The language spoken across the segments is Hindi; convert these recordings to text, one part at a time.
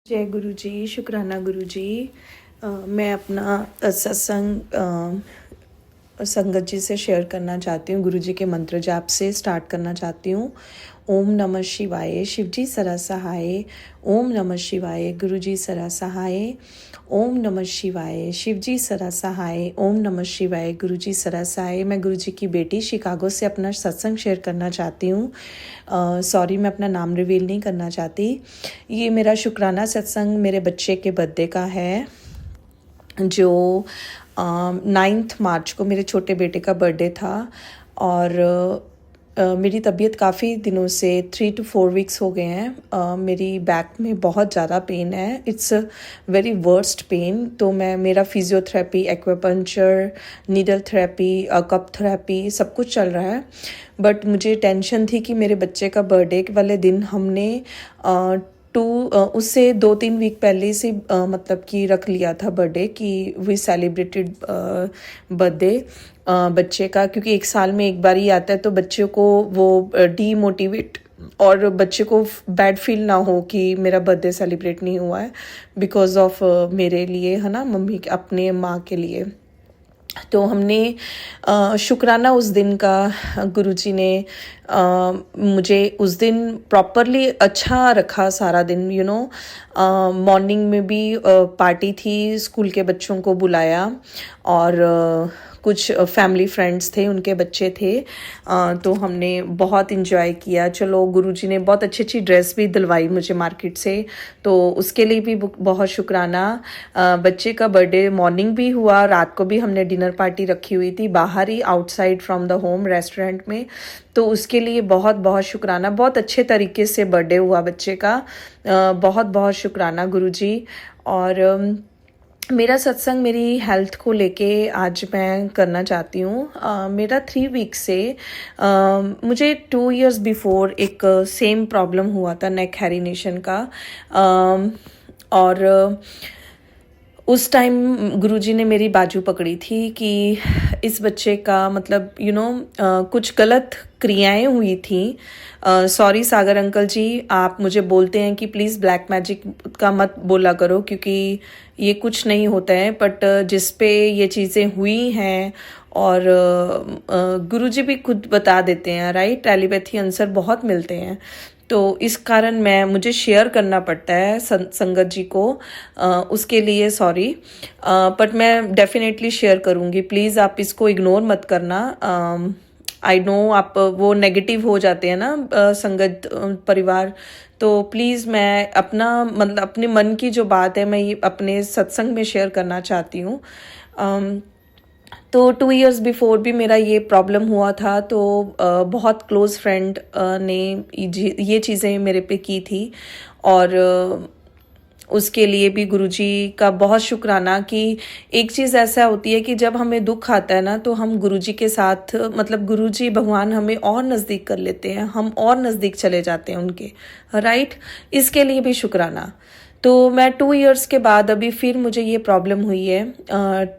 जय गुरु जी। शुक्राना गुरु जी। मैं अपना सत्संग संगत जी से शेयर करना चाहती हूँ। गुरु जी के मंत्र जाप से स्टार्ट करना चाहती हूँ। ओम नमः शिवाय। शिव जी सरा सहाय। ओम नमः शिवाय। गुरु जी सरा सहाय। ओम नमः शिवाय। शिव जी सरा सहाय। ओम नमः शिवाय। गुरु जी सरा सहाय। मैं गुरु जी की बेटी शिकागो से अपना सत्संग शेयर करना चाहती हूँ। सॉरी, मैं अपना नाम रिवील नहीं करना चाहती। ये मेरा शुक्राना सत्संग मेरे बच्चे के बर्थडे का है, जो 9 मार्च को मेरे छोटे बेटे का बर्थडे था। और मेरी तबीयत काफ़ी दिनों से 3 to 4 वीक्स हो गए हैं। मेरी बैक में बहुत ज़्यादा पेन है। It's very worst pain. तो मेरा physiotherapy, acupuncture, needle therapy, cup therapy सब कुछ चल रहा है। बट मुझे टेंशन थी कि मेरे बच्चे का बर्थडे वाले दिन हमने उससे 2-3 वीक पहले से मतलब कि रख लिया था बर्थडे, कि वी सेलिब्रेटेड बर्थडे बच्चे का, क्योंकि 1 साल में एक बार ही आता है। तो बच्चे को वो डीमोटिवेट और बच्चे को बैड फील ना हो कि मेरा बर्थडे सेलिब्रेट नहीं हुआ है बिकॉज ऑफ मेरे लिए, है ना, मम्मी अपने माँ के लिए। तो हमने शुक्राना उस दिन का गुरुजी ने मुझे उस दिन प्रॉपरली अच्छा रखा सारा दिन। मॉर्निंग में भी पार्टी थी, स्कूल के बच्चों को बुलाया और कुछ फैमिली फ्रेंड्स थे, उनके बच्चे थे। तो हमने बहुत इन्जॉय किया। चलो, गुरुजी ने बहुत अच्छी अच्छी ड्रेस भी दिलवाई मुझे मार्केट से, तो उसके लिए भी बहुत शुक्राना। बच्चे का बर्थडे मॉर्निंग भी हुआ, रात को भी हमने डिनर पार्टी रखी हुई थी बाहर ही, outside from the home restaurant में। तो उसके लिए बहुत बहुत शुक्राना। बहुत अच्छे तरीके से बर्थडे हुआ बच्चे का। बहुत बहुत शुक्राना गुरुजी। और मेरा सत्संग मेरी हेल्थ को लेके आज मैं करना चाहती हूँ। मेरा 3 वीक से मुझे 2 इयर्स बिफोर एक सेम प्रॉब्लम हुआ था, नेक हेरिनेशन का। और उस टाइम गुरुजी ने मेरी बाजू पकड़ी थी कि इस बच्चे का मतलब कुछ गलत क्रियाएं हुई थी। सॉरी सागर अंकल जी, आप मुझे बोलते हैं कि प्लीज़ ब्लैक मैजिक का मत बोला करो, क्योंकि ये कुछ नहीं होता है। बट जिस पे ये चीज़ें हुई हैं, और गुरुजी भी खुद बता देते हैं, राइट, टेलीपैथी आंसर बहुत मिलते हैं। तो इस कारण मुझे शेयर करना पड़ता है संगत जी को, उसके लिए सॉरी। बट मैं डेफिनेटली शेयर करूँगी। प्लीज़ आप इसको इग्नोर मत करना। आई नो आप वो नेगेटिव हो जाते हैं ना संगत परिवार। तो प्लीज़ मैं मतलब अपने मन की जो बात है, मैं ये अपने सत्संग में शेयर करना चाहती हूँ। तो 2 इयर्स बिफोर भी मेरा ये प्रॉब्लम हुआ था। तो बहुत क्लोज़ फ्रेंड ने ये चीज़ें मेरे पे की थी, और उसके लिए भी गुरुजी का बहुत शुक्राना। कि एक चीज़ ऐसा होती है कि जब हमें दुख आता है ना, तो हम गुरुजी के साथ, मतलब गुरुजी भगवान हमें और नज़दीक कर लेते हैं, हम और नज़दीक चले जाते हैं उनके, राइट। इसके लिए भी शुक्राना। तो मैं 2 इयर्स के बाद अभी फिर मुझे ये प्रॉब्लम हुई है।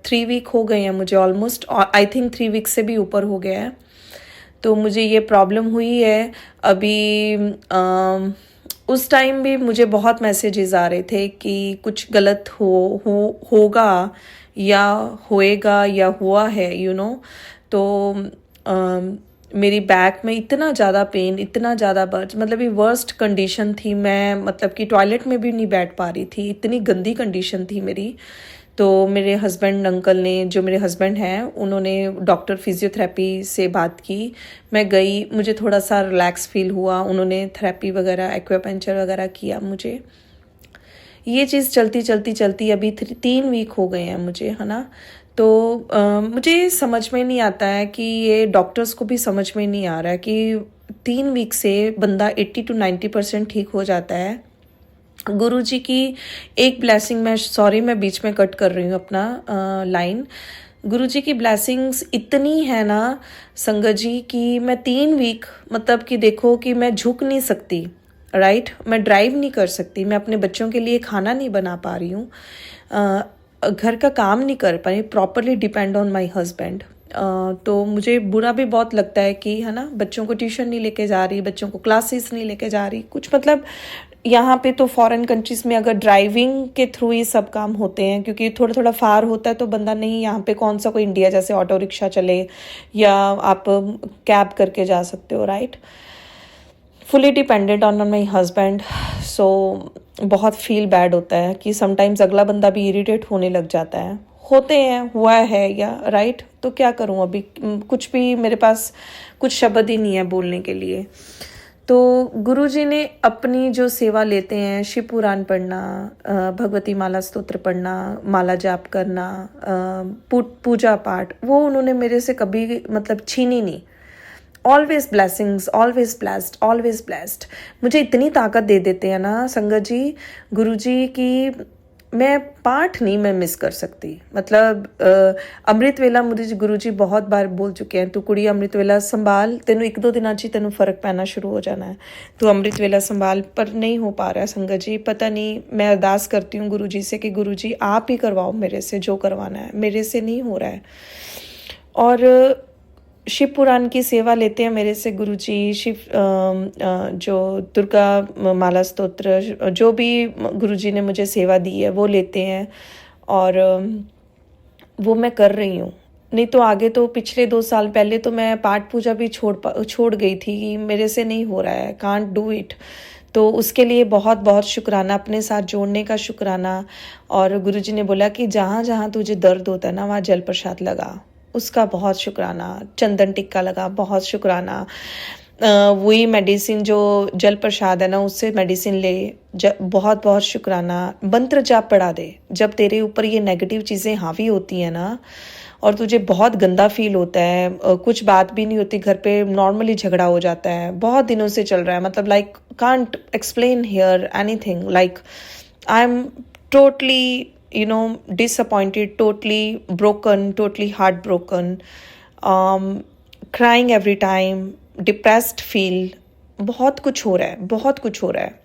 3 वीक हो गए हैं मुझे ऑलमोस्ट, और आई थिंक 3 वीक से भी ऊपर हो गया है। तो मुझे ये प्रॉब्लम हुई है अभी। उस टाइम भी मुझे बहुत मैसेजेस आ रहे थे कि कुछ गलत होगा या होएगा या हुआ है, तो मेरी बैक में इतना ज़्यादा पेन, इतना ज़्यादा मतलब ये वर्स्ट कंडीशन थी। मैं मतलब कि टॉयलेट में भी नहीं बैठ पा रही थी, इतनी गंदी कंडीशन थी मेरी। तो मेरे हस्बैंड अंकल ने, जो मेरे हस्बैंड हैं, उन्होंने डॉक्टर फिजियोथेरेपी से बात की। मैं गई, मुझे थोड़ा सा रिलैक्स फील हुआ, उन्होंने थेरेपी वगैरह, एक्वापंक्चर वगैरह किया मुझे। ये चीज़ चलती चलती चलती अभी 3 वीक हो गए हैं मुझे, है ना। तो मुझे समझ में नहीं आता है कि ये डॉक्टर्स को भी समझ में नहीं आ रहा है कि 3 वीक से बंदा 80 to 90% ठीक हो जाता है। गुरुजी की एक ब्लेसिंग, मैं बीच में कट कर रही हूँ अपना लाइन। गुरुजी की ब्लेसिंग्स इतनी है ना संगत जी, कि मैं 3 वीक, मतलब कि देखो कि मैं झुक नहीं सकती, राइट। मैं ड्राइव नहीं कर सकती, मैं अपने बच्चों के लिए खाना नहीं बना पा रही हूँ, घर का काम नहीं कर पा रही, properly depend on my husband. तो मुझे बुरा भी बहुत लगता है कि, है ना, बच्चों को ट्यूशन नहीं लेके जा रही, बच्चों को क्लासेस नहीं लेके जा रही, कुछ मतलब यहाँ पे तो फॉरेन कंट्रीज़ में अगर ड्राइविंग के थ्रू ही सब काम होते हैं, क्योंकि थोड़ा थोड़ा फार होता है तो बंदा नहीं, यहाँ पे कौन सा कोई इंडिया जैसे ऑटो रिक्शा चले या आप कैब करके जा सकते हो, right. Fully dependent on my husband. So बहुत फील बैड होता है कि समटाइम्स अगला बंदा भी इरिटेट होने लग जाता है, होते हैं, हुआ है या राइट। तो क्या करूँ अभी, कुछ भी मेरे पास कुछ शब्द ही नहीं है बोलने के लिए। तो गुरुजी ने अपनी जो सेवा लेते हैं, शिव पुराण पढ़ना, भगवती माला स्तोत्र पढ़ना, माला जाप करना, पूजा पाठ, वो उन्होंने मेरे से कभी मतलब छीनी नहीं। Always blessings, always blessed, always blessed. मुझे इतनी ताकत दे देते हैं ना संगत जी, गुरुजी की, मैं पाठ नहीं मैं मिस कर सकती। मतलब अमृत वेला मुझे गुरुजी बहुत बार बोल चुके हैं, तू कुड़ी अमृत वेला संभाल, तेनू 1-2 दिनों च तेनू फर्क पैना शुरू हो जाना है, तू अमृत वेला संभाल। पर नहीं हो पा रहा है संगत जी, पता नहीं। मैं अरदास करती हूँ गुरुजी से कि गुरुजी आप ही करवाओ मेरे से जो करवाना है, मेरे से नहीं हो रहा है। और शिव पुराण की सेवा लेते हैं मेरे से गुरुजी। शिव जो दुर्गा माला स्तोत्र जो भी गुरुजी ने मुझे सेवा दी है वो लेते हैं, और वो मैं कर रही हूँ। नहीं तो आगे तो पिछले 2 साल पहले तो मैं पाठ पूजा भी छोड़ गई थी कि मेरे से नहीं हो रहा है, कांट डू इट। तो उसके लिए बहुत बहुत शुक्राना, अपने साथ जोड़ने का शुक्राना। और गुरुजी ने बोला कि जहाँ जहाँ तुझे दर्द होता है ना, वहाँ जल प्रसाद लगा, उसका बहुत शुक्राना। चंदन टिक्का लगा, बहुत शुक्राना। वही मेडिसिन जो जल प्रसाद है ना, उससे मेडिसिन ले, बहुत बहुत शुक्राना। मंत्र जाप पढ़ा दे, जब तेरे ऊपर ये नेगेटिव चीज़ें हावी होती हैं ना और तुझे बहुत गंदा फील होता है, कुछ बात भी नहीं होती घर पे, नॉर्मली झगड़ा हो जाता है, बहुत दिनों से चल रहा है, मतलब like can't explain hear anything, like I am totally disappointed, totally broken, totally heartbroken, crying every time, depressed feel, बहुत कुछ हो रहा है, बहुत कुछ हो रहा है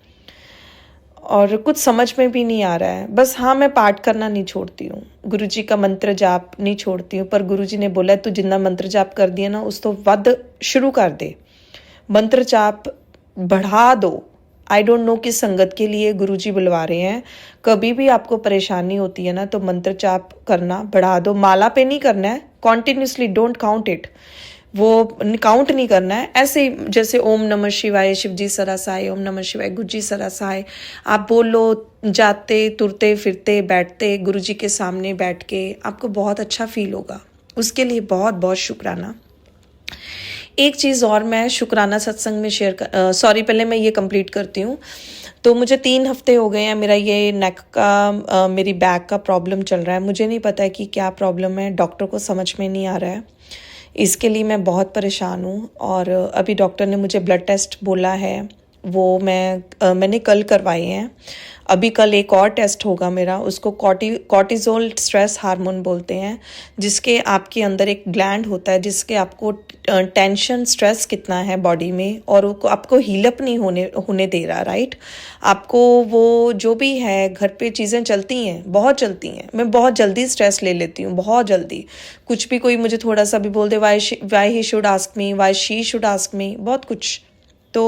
और कुछ समझ में भी नहीं आ रहा है। बस हाँ, मैं पाठ करना नहीं छोड़ती हूँ, गुरुजी का मंत्र जाप नहीं छोड़ती हूँ, पर गुरुजी ने बोला तू जितना मंत्र जाप कर दिया ना उस तो वध शुरू कर दे, मंत्र जाप बढ़ा दो। आई डोंट नो किस संगत के लिए गुरुजी बुलवा रहे हैं। कभी भी आपको परेशानी होती है ना तो मंत्र जाप करना बढ़ा दो। माला पे नहीं करना है, कॉन्टिन्यूसली, डोंट काउंट इट, वो काउंट नहीं करना है। ऐसे जैसे ओम नमः शिवाय शिवजी सरासाय, ओम नमः शिवाय गुरुजी सरासाय, आप बोल लो जाते तुरते फिरते बैठते गुरुजी के सामने बैठ के, आपको बहुत अच्छा फील होगा। उसके लिए बहुत बहुत शुक्राना। एक चीज़ और मैं शुक्राना सत्संग में सॉरी पहले मैं ये कंप्लीट करती हूँ। तो मुझे 3 हफ्ते हो गए हैं, मेरा ये नेक का मेरी बैक का प्रॉब्लम चल रहा है। मुझे नहीं पता है कि क्या प्रॉब्लम है, डॉक्टर को समझ में नहीं आ रहा है। इसके लिए मैं बहुत परेशान हूँ और अभी डॉक्टर ने मुझे ब्लड टेस्ट बोला है, वो मैंने कल करवाए हैं। अभी कल एक और टेस्ट होगा मेरा, उसको कॉर्टिजोल स्ट्रेस हार्मोन बोलते हैं, जिसके आपके अंदर एक ग्लैंड होता है जिसके आपको टेंशन स्ट्रेस कितना है बॉडी में और आपको हीलअप नहीं होने दे रहा, राइट। आपको वो जो भी है घर पे चीज़ें चलती हैं, बहुत चलती हैं, मैं बहुत जल्दी स्ट्रेस ले लेती हूँ, बहुत जल्दी। कुछ भी कोई मुझे थोड़ा सा भी बोल दे, why he should ask me, why she should ask me, बहुत कुछ। तो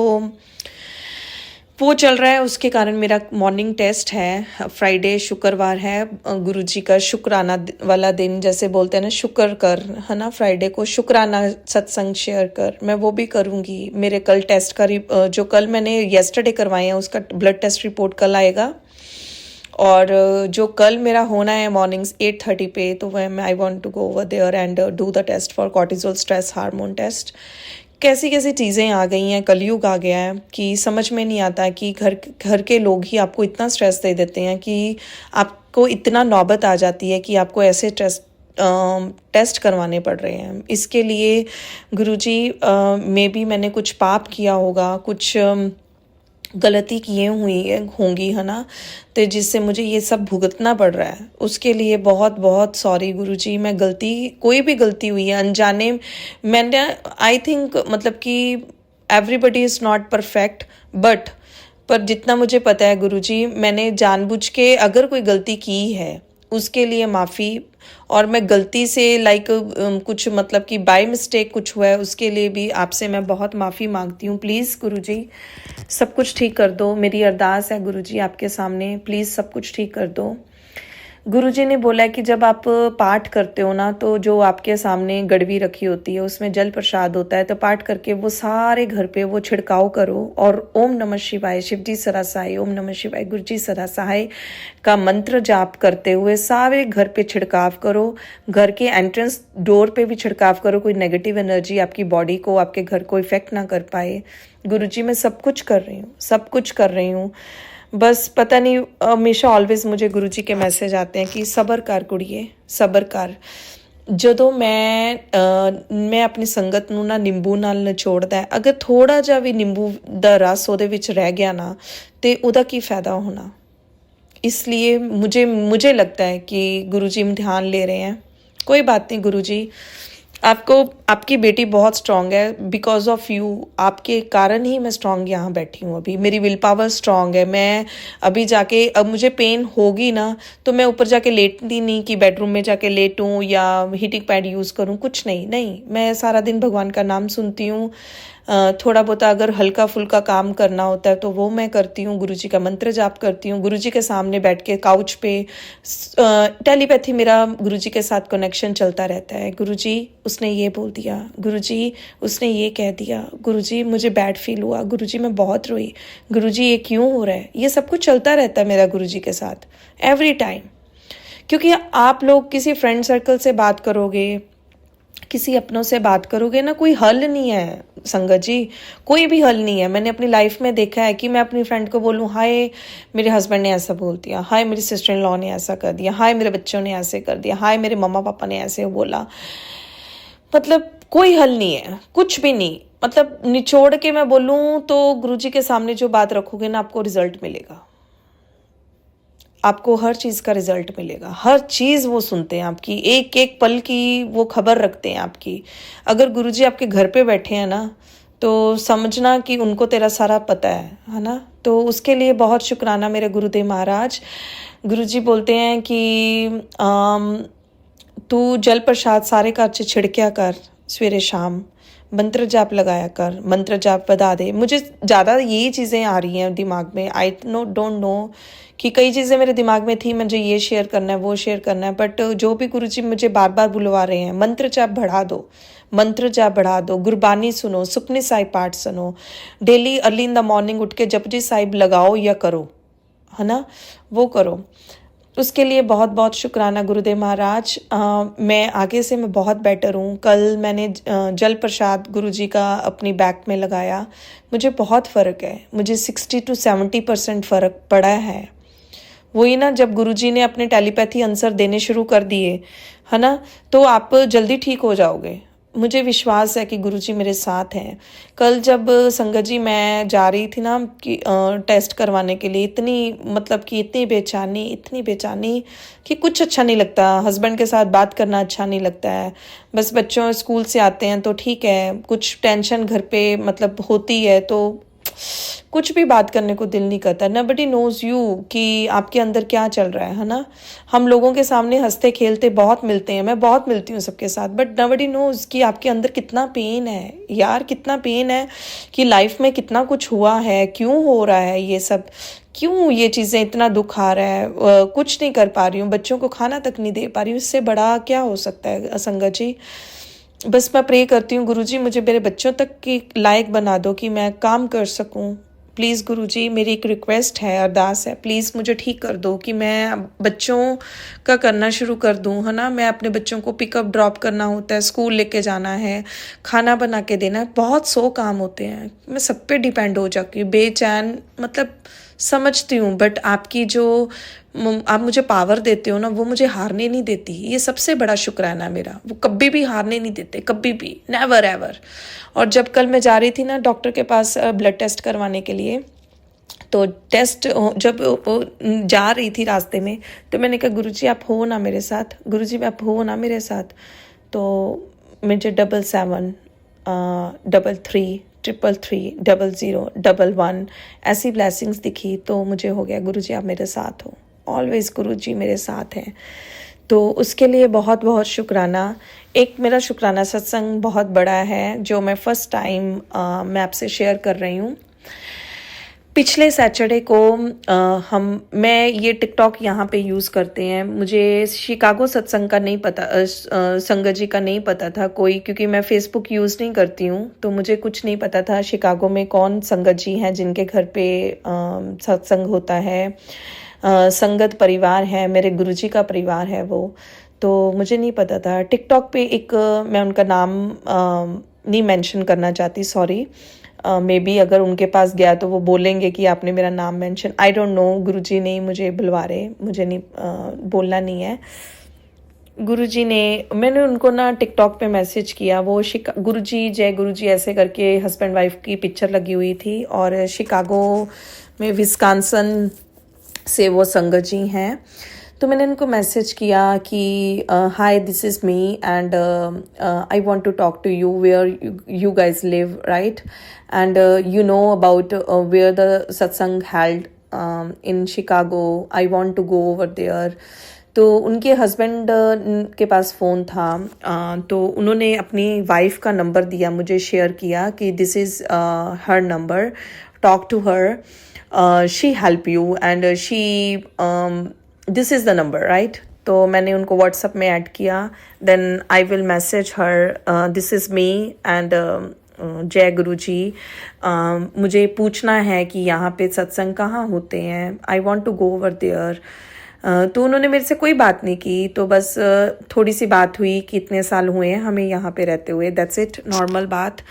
वो चल रहा है, उसके कारण मेरा मॉर्निंग टेस्ट है फ्राइडे, शुक्रवार है गुरुजी का शुक्राना वाला दिन, जैसे बोलते हैं ना शुक्र कर, है ना, फ्राइडे को शुक्राना सत्संग शेयर कर, मैं वो भी करूँगी। मेरे कल टेस्ट का जो कल मैंने येस्टरडे करवाए हैं उसका ब्लड टेस्ट रिपोर्ट कल आएगा। और जो कल मेरा होना है मॉर्निंग्स 8:30 पे, तो वह I want to go over there and do the test for cortisol stress hormone test. कैसी कैसी चीज़ें आ गई हैं, कलयुग आ गया है कि समझ में नहीं आता कि घर के लोग ही आपको इतना स्ट्रेस दे देते हैं कि आपको इतना नौबत आ जाती है कि आपको ऐसे टेस्ट करवाने पड़ रहे हैं। इसके लिए गुरुजी में भी मैंने कुछ पाप किया होगा, कुछ गलती किए होंगी, है ना, तो जिससे मुझे ये सब भुगतना पड़ रहा है। उसके लिए बहुत बहुत सॉरी गुरुजी। मैं कोई भी गलती हुई है अनजाने, मैंने आई थिंक मतलब कि एवरीबडी इज़ नॉट परफेक्ट, पर जितना मुझे पता है गुरुजी, मैंने जानबूझ के अगर कोई गलती की है उसके लिए माफ़ी। और मैं गलती से कुछ मतलब कि बाय मिस्टेक कुछ हुआ है, उसके लिए भी आपसे मैं बहुत माफ़ी मांगती हूँ। प्लीज़ गुरुजी सब कुछ ठीक कर दो, मेरी अरदास है गुरुजी आपके सामने, प्लीज़ सब कुछ ठीक कर दो। गुरुजी ने बोला है कि जब आप पाठ करते हो ना, तो जो आपके सामने गड़वी रखी होती है उसमें जल प्रसाद होता है, तो पाठ करके वो सारे घर पे वो छिड़काव करो और ओम नमः शिवाय, शिवजी सदा सहाय, ओम नमः शिवाय, गुरुजी सदा सहाय का मंत्र जाप करते हुए सारे घर पे छिड़काव करो। घर के एंट्रेंस डोर पे भी छिड़काव करो, कोई नेगेटिव एनर्जी आपकी बॉडी को, आपके घर को इफेक्ट ना कर पाए। गुरुजी मैं सब कुछ कर रही हूँ, सब कुछ कर रही हूँ। बस पता नहीं, हमेशा ऑलवेज मुझे गुरुजी के मैसेज आते हैं कि सबर कर कुड़िए, सबर कर। ਜਦੋਂ ਮੈਂ ਆਪਣੀ ਸੰਗਤ ਨੂੰ ਨਾ ਨਿੰਬੂ ਨਾਲ ਨਿਚੋੜਦਾ ਹੈ, ਅਗਰ ਥੋੜਾ ਜਿਹਾ ਵੀ ਨਿੰਬੂ ਦਾ ਰਸ ਉਹਦੇ ਵਿੱਚ ਰਹਿ ਗਿਆ ਨਾ, ਤੇ ਉਹਦਾ ਕੀ ਫਾਇਦਾ ਹੋਣਾ। इसलिए मुझे लगता है कि गुरुजी इम्तिहान ले रहे हैं। कोई बात नहीं गुरुजी, आपकी बेटी बहुत स्ट्रांग है, बिकॉज ऑफ यू, आपके कारण ही मैं स्ट्रांग यहाँ बैठी हूँ। अभी मेरी विल पावर स्ट्रांग है। मैं अभी जाके, अब मुझे पेन होगी ना, तो मैं ऊपर जाके लेटती नहीं कि बेडरूम में जाके लेटूँ या हीटिंग पैड यूज़ करूँ, कुछ नहीं, मैं सारा दिन भगवान का नाम सुनती हूँ। थोड़ा बहुत अगर हल्का फुल्का काम करना होता है तो वो मैं करती हूँ, गुरुजी का मंत्र जाप करती हूँ, गुरुजी के सामने बैठ के काउच पे टेलीपैथी, मेरा गुरुजी के साथ कनेक्शन चलता रहता है। गुरुजी उसने ये बोल दिया, गुरुजी उसने ये कह दिया, गुरुजी मुझे बैड फील हुआ, गुरुजी मैं बहुत रोई, गुरुजी ये क्यों हो रहा है, ये सब कुछ चलता रहता है मेरा गुरुजी के साथ एवरी टाइम। क्योंकि आप लोग किसी फ्रेंड सर्कल से बात करोगे, किसी अपनों से बात करोगे ना, कोई हल नहीं है संगत जी, कोई भी हल नहीं है। मैंने अपनी लाइफ में देखा है कि मैं अपनी फ्रेंड को बोलूँ, हाय मेरे हस्बैंड ने ऐसा बोल दिया, हाय मेरी सिस्टर इन लॉ ने ऐसा कर दिया, हाय मेरे बच्चों ने ऐसे कर दिया, हाय मेरे मम्मा पापा ने ऐसे बोला, मतलब कोई हल नहीं है, कुछ भी नहीं। मतलब निचोड़ के मैं बोलूँ तो गुरुजी के सामने जो बात रखोगे ना, आपको रिजल्ट मिलेगा, आपको हर चीज़ का रिजल्ट मिलेगा, हर चीज़ वो सुनते हैं आपकी, एक एक पल की वो खबर रखते हैं आपकी। अगर गुरुजी आपके घर पे बैठे हैं ना, तो समझना कि उनको तेरा सारा पता है ना। तो उसके लिए बहुत शुक्राना मेरे गुरुदेव महाराज। गुरुजी बोलते हैं कि तू जल प्रसाद सारे घर च छिड़किया कर, सवेरे शाम मंत्र जाप लगाया कर, मंत्र जाप बता दे। मुझे ज़्यादा यही चीज़ें आ रही हैं दिमाग में, आई डोंट नो कि कई चीज़ें मेरे दिमाग में थी, मुझे ये शेयर करना है, वो शेयर करना है, बट जो भी गुरुजी मुझे बार बार बुलवा रहे हैं, मंत्र जाप बढ़ा दो, मंत्र जाप बढ़ा दो, गुरबानी सुनो, सुखनी साहिब पाठ सुनो, daily early in the morning उठ के जपजी साहिब लगाओ या करो, है ना, वो करो। उसके लिए बहुत बहुत शुक्राना गुरुदेव महाराज। मैं आगे से मैं बहुत बेटर हूँ। कल मैंने जल प्रसाद गुरुजी का अपनी बैक में लगाया, मुझे बहुत फ़र्क है, मुझे 60 to 70% फ़र्क पड़ा है। वही ना, जब गुरुजी ने अपने टेलीपैथी आंसर देने शुरू कर दिए, है ना, तो आप जल्दी ठीक हो जाओगे। मुझे विश्वास है कि गुरुजी मेरे साथ हैं। कल जब संगत जी मैं जा रही थी ना कि टेस्ट करवाने के लिए, इतनी बेचैनी कि कुछ अच्छा नहीं लगता, हस्बैंड के साथ बात करना अच्छा नहीं लगता है। बस बच्चों स्कूल से आते हैं तो ठीक है, कुछ टेंशन घर पे होती है तो कुछ भी बात करने को दिल नहीं करता। नबडी नोज यू कि आपके अंदर क्या चल रहा है ना। हम लोगों के सामने हंसते खेलते बहुत मिलते हैं, मैं बहुत मिलती हूँ सबके साथ, बट नबडी नोज कि आपके अंदर कितना पेन है यार, कितना पेन है कि लाइफ में कितना कुछ हुआ है, क्यों हो रहा है ये सब, क्यों ये चीज़ें, इतना दुख आ रहा है, कुछ नहीं कर पा रही हूँ, बच्चों को खाना तक नहीं दे पा रही हूँ, इससे बड़ा क्या हो सकता है संगत जी। बस मैं प्रे करती हूँ गुरुजी मुझे मेरे बच्चों तक की लायक बना दो कि मैं काम कर सकूँ। प्लीज़ गुरुजी मेरी एक रिक्वेस्ट है, अरदास है, प्लीज़ मुझे ठीक कर दो कि मैं बच्चों का करना शुरू कर दूँ, है ना। मैं अपने बच्चों को पिकअप ड्रॉप करना होता है, स्कूल लेके जाना है, खाना बना के देना है, बहुत 100 काम होते हैं, मैं सब पे डिपेंड हो जाती हूँ, बेचैन, समझती हूँ, बट आपकी जो आप मुझे पावर देते हो ना, वो मुझे हारने नहीं देती। ये सबसे बड़ा शुक्राना है मेरा, वो कभी भी हारने नहीं देते, कभी भी, नेवर एवर। और जब कल मैं जा रही थी ना डॉक्टर के पास ब्लड टेस्ट करवाने के लिए, तो टेस्ट जब जा रही थी रास्ते में, तो मैंने कहा गुरुजी आप हो ना मेरे साथ, गुरुजी आप हो ना मेरे साथ। तो मुझे 77 33 333 00 11 ऐसी ब्लेसिंग्स दिखी, तो मुझे हो गया गुरुजी आप मेरे साथ हो, ऑलवेज गुरुजी मेरे साथ हैं। तो उसके लिए बहुत बहुत शुक्राना। एक मेरा शुक्राना सत्संग बहुत बड़ा है जो मैं फ़र्स्ट टाइम मैं आपसे शेयर कर रही हूँ। पिछले सैटरडे को मैं ये टिकटॉक यहाँ पे यूज़ करते हैं। मुझे शिकागो सत्संग का नहीं पता, संगत जी का नहीं पता था कोई, क्योंकि मैं फेसबुक यूज़ नहीं करती हूँ तो मुझे कुछ नहीं पता था शिकागो में कौन संगत जी हैं जिनके घर पे सत्संग होता है। संगत परिवार है, मेरे गुरुजी का परिवार है वो, तो मुझे नहीं पता था। टिकटॉक पे एक मैं उनका नाम नहीं मेंशन करना चाहती, सॉरी। मे बी अगर उनके पास गया तो वो बोलेंगे कि आपने मेरा नाम मेंशन, आई डोंट नो, गुरुजी नहीं मुझे बुलवा रहे, मुझे नहीं बोलना नहीं है। गुरुजी ने, मैंने उनको ना टिकटॉक पे मैसेज किया, वो गुरुजी जय गुरुजी ऐसे करके हस्बैंड वाइफ की पिक्चर लगी हुई थी और शिकागो में विस्कॉन्सिन से वो संगत जी हैं। तो मैंने उनको मैसेज किया कि hi this is me and I want to talk to you where you guys live, right, and you know about where the satsang held in Chicago, I want to go over there. तो उनके हस्बैंड के पास फ़ोन था, तो उन्होंने अपनी वाइफ का नंबर दिया, मुझे शेयर किया कि this is her number, talk to her, she help you and she this is the number, right. तो मैंने उनको व्हाट्सएप में ऐड किया, then I will message her, this is me and जय गुरुजी, मुझे पूछना है कि यहाँ पे सत्संग कहाँ होते हैं, I want to go over there. तो उन्होंने मेरे से कोई बात नहीं की, तो बस थोड़ी सी बात हुई कि इतने साल हुए हैं हमें यहाँ पे रहते हुए, दैट्स इट, नॉर्मल बात।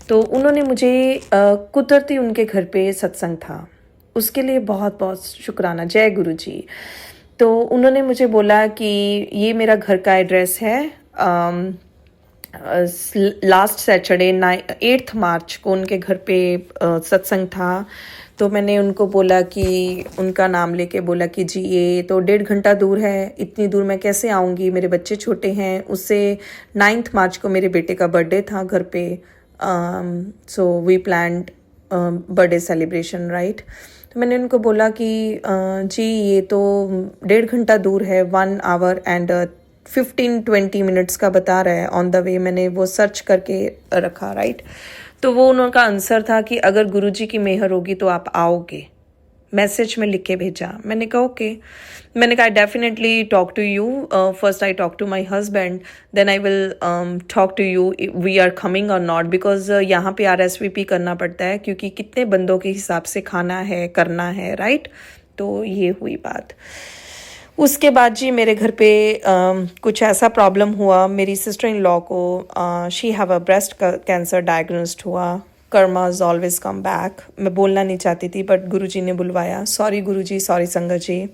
तो उन्होंने मुझे कुदरती उनके घर पे सत्संग था, उसके लिए बहुत बहुत शुक्राना, जय गुरुजी। तो उन्होंने मुझे बोला कि ये मेरा घर का एड्रेस है, लास्ट सैटरडे 8 मार्च को उनके घर पे सत्संग था। तो मैंने उनको बोला कि उनका नाम लेके बोला कि जी ये तो 1.5 घंटा दूर है, इतनी दूर मैं कैसे आऊँगी, मेरे बच्चे छोटे हैं। उससे 9 मार्च को मेरे बेटे का बर्थडे था घर पे, so we planned birthday celebration, right. तो मैंने उनको बोला कि जी ये तो 1.5 घंटा दूर है, 1 आवर एंड 15-20 मिनट्स का बता रहा है ऑन द वे, मैंने वो सर्च करके रखा, राइट। तो वो उनका आंसर था कि अगर गुरुजी की मेहर होगी तो आप आओगे, मैसेज में लिख के भेजा। मैंने कहा ओके, मैंने कहा I definitely talk to you, first I talk to my husband, then I will talk to you we are coming or not, because यहाँ पे RSVP करना पड़ता है क्योंकि कितने बंदों के हिसाब से खाना है, करना है, राइट। तो ये हुई बात। उसके बाद जी मेरे घर पे कुछ ऐसा प्रॉब्लम हुआ, मेरी सिस्टर इन लॉ को she have a breast cancer diagnosed हुआ। Karmas always come back. मैं बोलना नहीं चाहती थी बट गुरुजी ने बुलवाया, सॉरी गुरुजी, सॉरी संगत जी।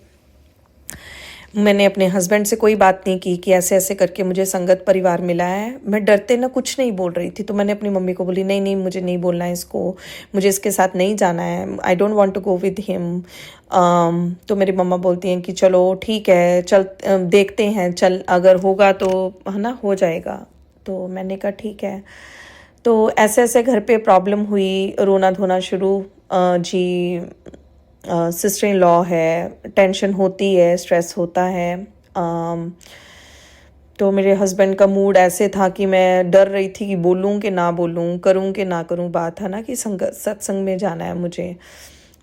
मैंने अपने हस्बैंड से कोई बात नहीं की कि ऐसे ऐसे करके मुझे संगत परिवार मिला है। मैं डरते ना कुछ नहीं बोल रही थी, तो मैंने अपनी मम्मी को बोली नहीं नहीं मुझे नहीं बोलना है इसको, मुझे इसके साथ नहीं जाना है, I don't want to go with him. तो मेरी मम्मा बोलती हैं कि चलो ठीक है, चल देखते हैं, चल अगर होगा तो है ना, हो जाएगा। तो मैंने कहा ठीक है। तो ऐसे ऐसे घर पे प्रॉब्लम हुई, रोना धोना शुरू। जी सिस्टर इन लॉ है, टेंशन होती है, स्ट्रेस होता है। तो मेरे हस्बैंड का मूड ऐसे था कि मैं डर रही थी कि बोलूं कि ना बोलूं, करूं कि ना करूं। बात है ना कि सत्संग में जाना है मुझे।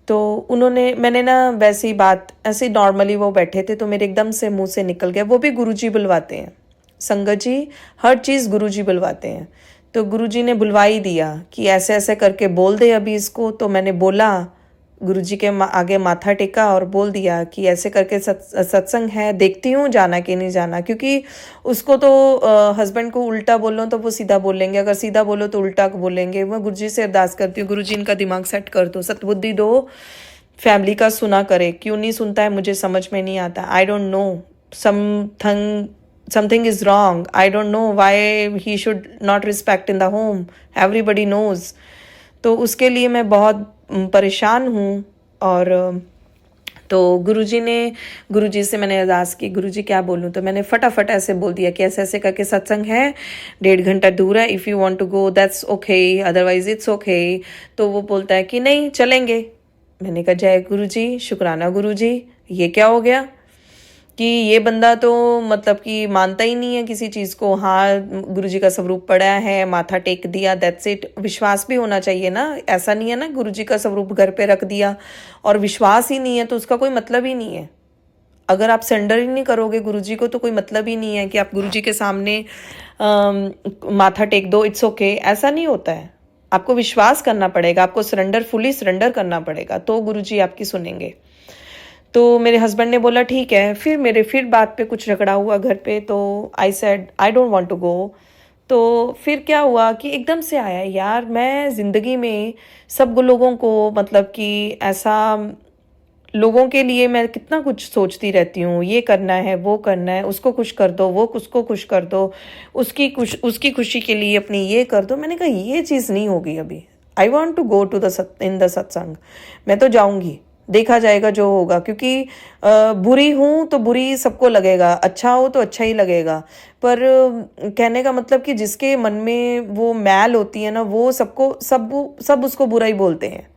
तो मैंने ना वैसी बात ऐसे नॉर्मली वो बैठे थे तो मेरे एकदम से मुंह से निकल गया, वो भी गुरुजी बुलवाते हैं, संगत जी हर चीज़ गुरुजी बुलवाते हैं। तो गुरुजी ने बुलवा ही दिया कि ऐसे ऐसे करके बोल दे अभी इसको। तो मैंने बोला, गुरुजी के आगे माथा टेका और बोल दिया कि ऐसे करके सत्संग है, देखती हूँ जाना कि नहीं जाना। क्योंकि उसको तो हस्बैंड को उल्टा बोलो तो वो सीधा बोलेंगे, अगर सीधा बोलो तो उल्टा बोलेंगे। मैं गुरुजी से अरदास करती हूँ, गुरुजी इनका दिमाग सेट कर दो, सतबुद्धि दो, फैमिली का सुना करे। क्यों नहीं सुनता है मुझे समझ में नहीं आता। I don't know, something is wrong. I don't know why he should not respect in the home. Everybody knows. तो उसके लिए मैं बहुत परेशान हूँ। और तो गुरुजी से मैंने अरदास की, गुरुजी क्या बोलूँ। तो मैंने फटाफट ऐसे बोल दिया कि ऐसे ऐसे करके सत्संग है, 1.5 घंटा दूर है, if you want to go that's okay, otherwise it's okay. तो वो बोलता है कि नहीं चलेंगे। मैंने कहा जय गुरुजी, शुक्राना गुरुजी, ये क्या हो गया कि ये बंदा तो मतलब कि मानता ही नहीं है किसी चीज़ को। हाँ, गुरुजी का स्वरूप पड़ा है, माथा टेक दिया, दैट्स इट। विश्वास भी होना चाहिए ना, ऐसा नहीं है ना गुरुजी का स्वरूप घर पे रख दिया और विश्वास ही नहीं है तो उसका कोई मतलब ही नहीं है। अगर आप सरेंडर ही नहीं करोगे गुरुजी को तो कोई मतलब ही नहीं है कि आप गुरुजी के सामने माथा टेक दो, इट्स ओके, ऐसा नहीं होता है। आपको विश्वास करना पड़ेगा, आपको सरेंडर, फुली सरेंडर करना पड़ेगा, तो गुरुजी आपकी सुनेंगे। तो मेरे हस्बैंड ने बोला ठीक है। फिर बात पे कुछ झगड़ा हुआ घर पे, तो I said I don't want to go. तो फिर क्या हुआ कि एकदम से आया, यार मैं ज़िंदगी में सब लोगों को मतलब कि ऐसा, लोगों के लिए मैं कितना कुछ सोचती रहती हूँ, ये करना है, वो करना है, उसको खुश कर दो, वो उसको खुश कर दो, उसकी खुशी के लिए अपनी ये कर दो। मैंने कहा ये चीज़ नहीं होगी अभी। I want to go to in the satsang. मैं तो जाऊँगी, देखा जाएगा जो होगा, क्योंकि बुरी हूँ तो बुरी सबको लगेगा, अच्छा हो तो अच्छा ही लगेगा। पर कहने का मतलब कि जिसके मन में वो मैल होती है ना, वो सब उसको बुरा ही बोलते हैं।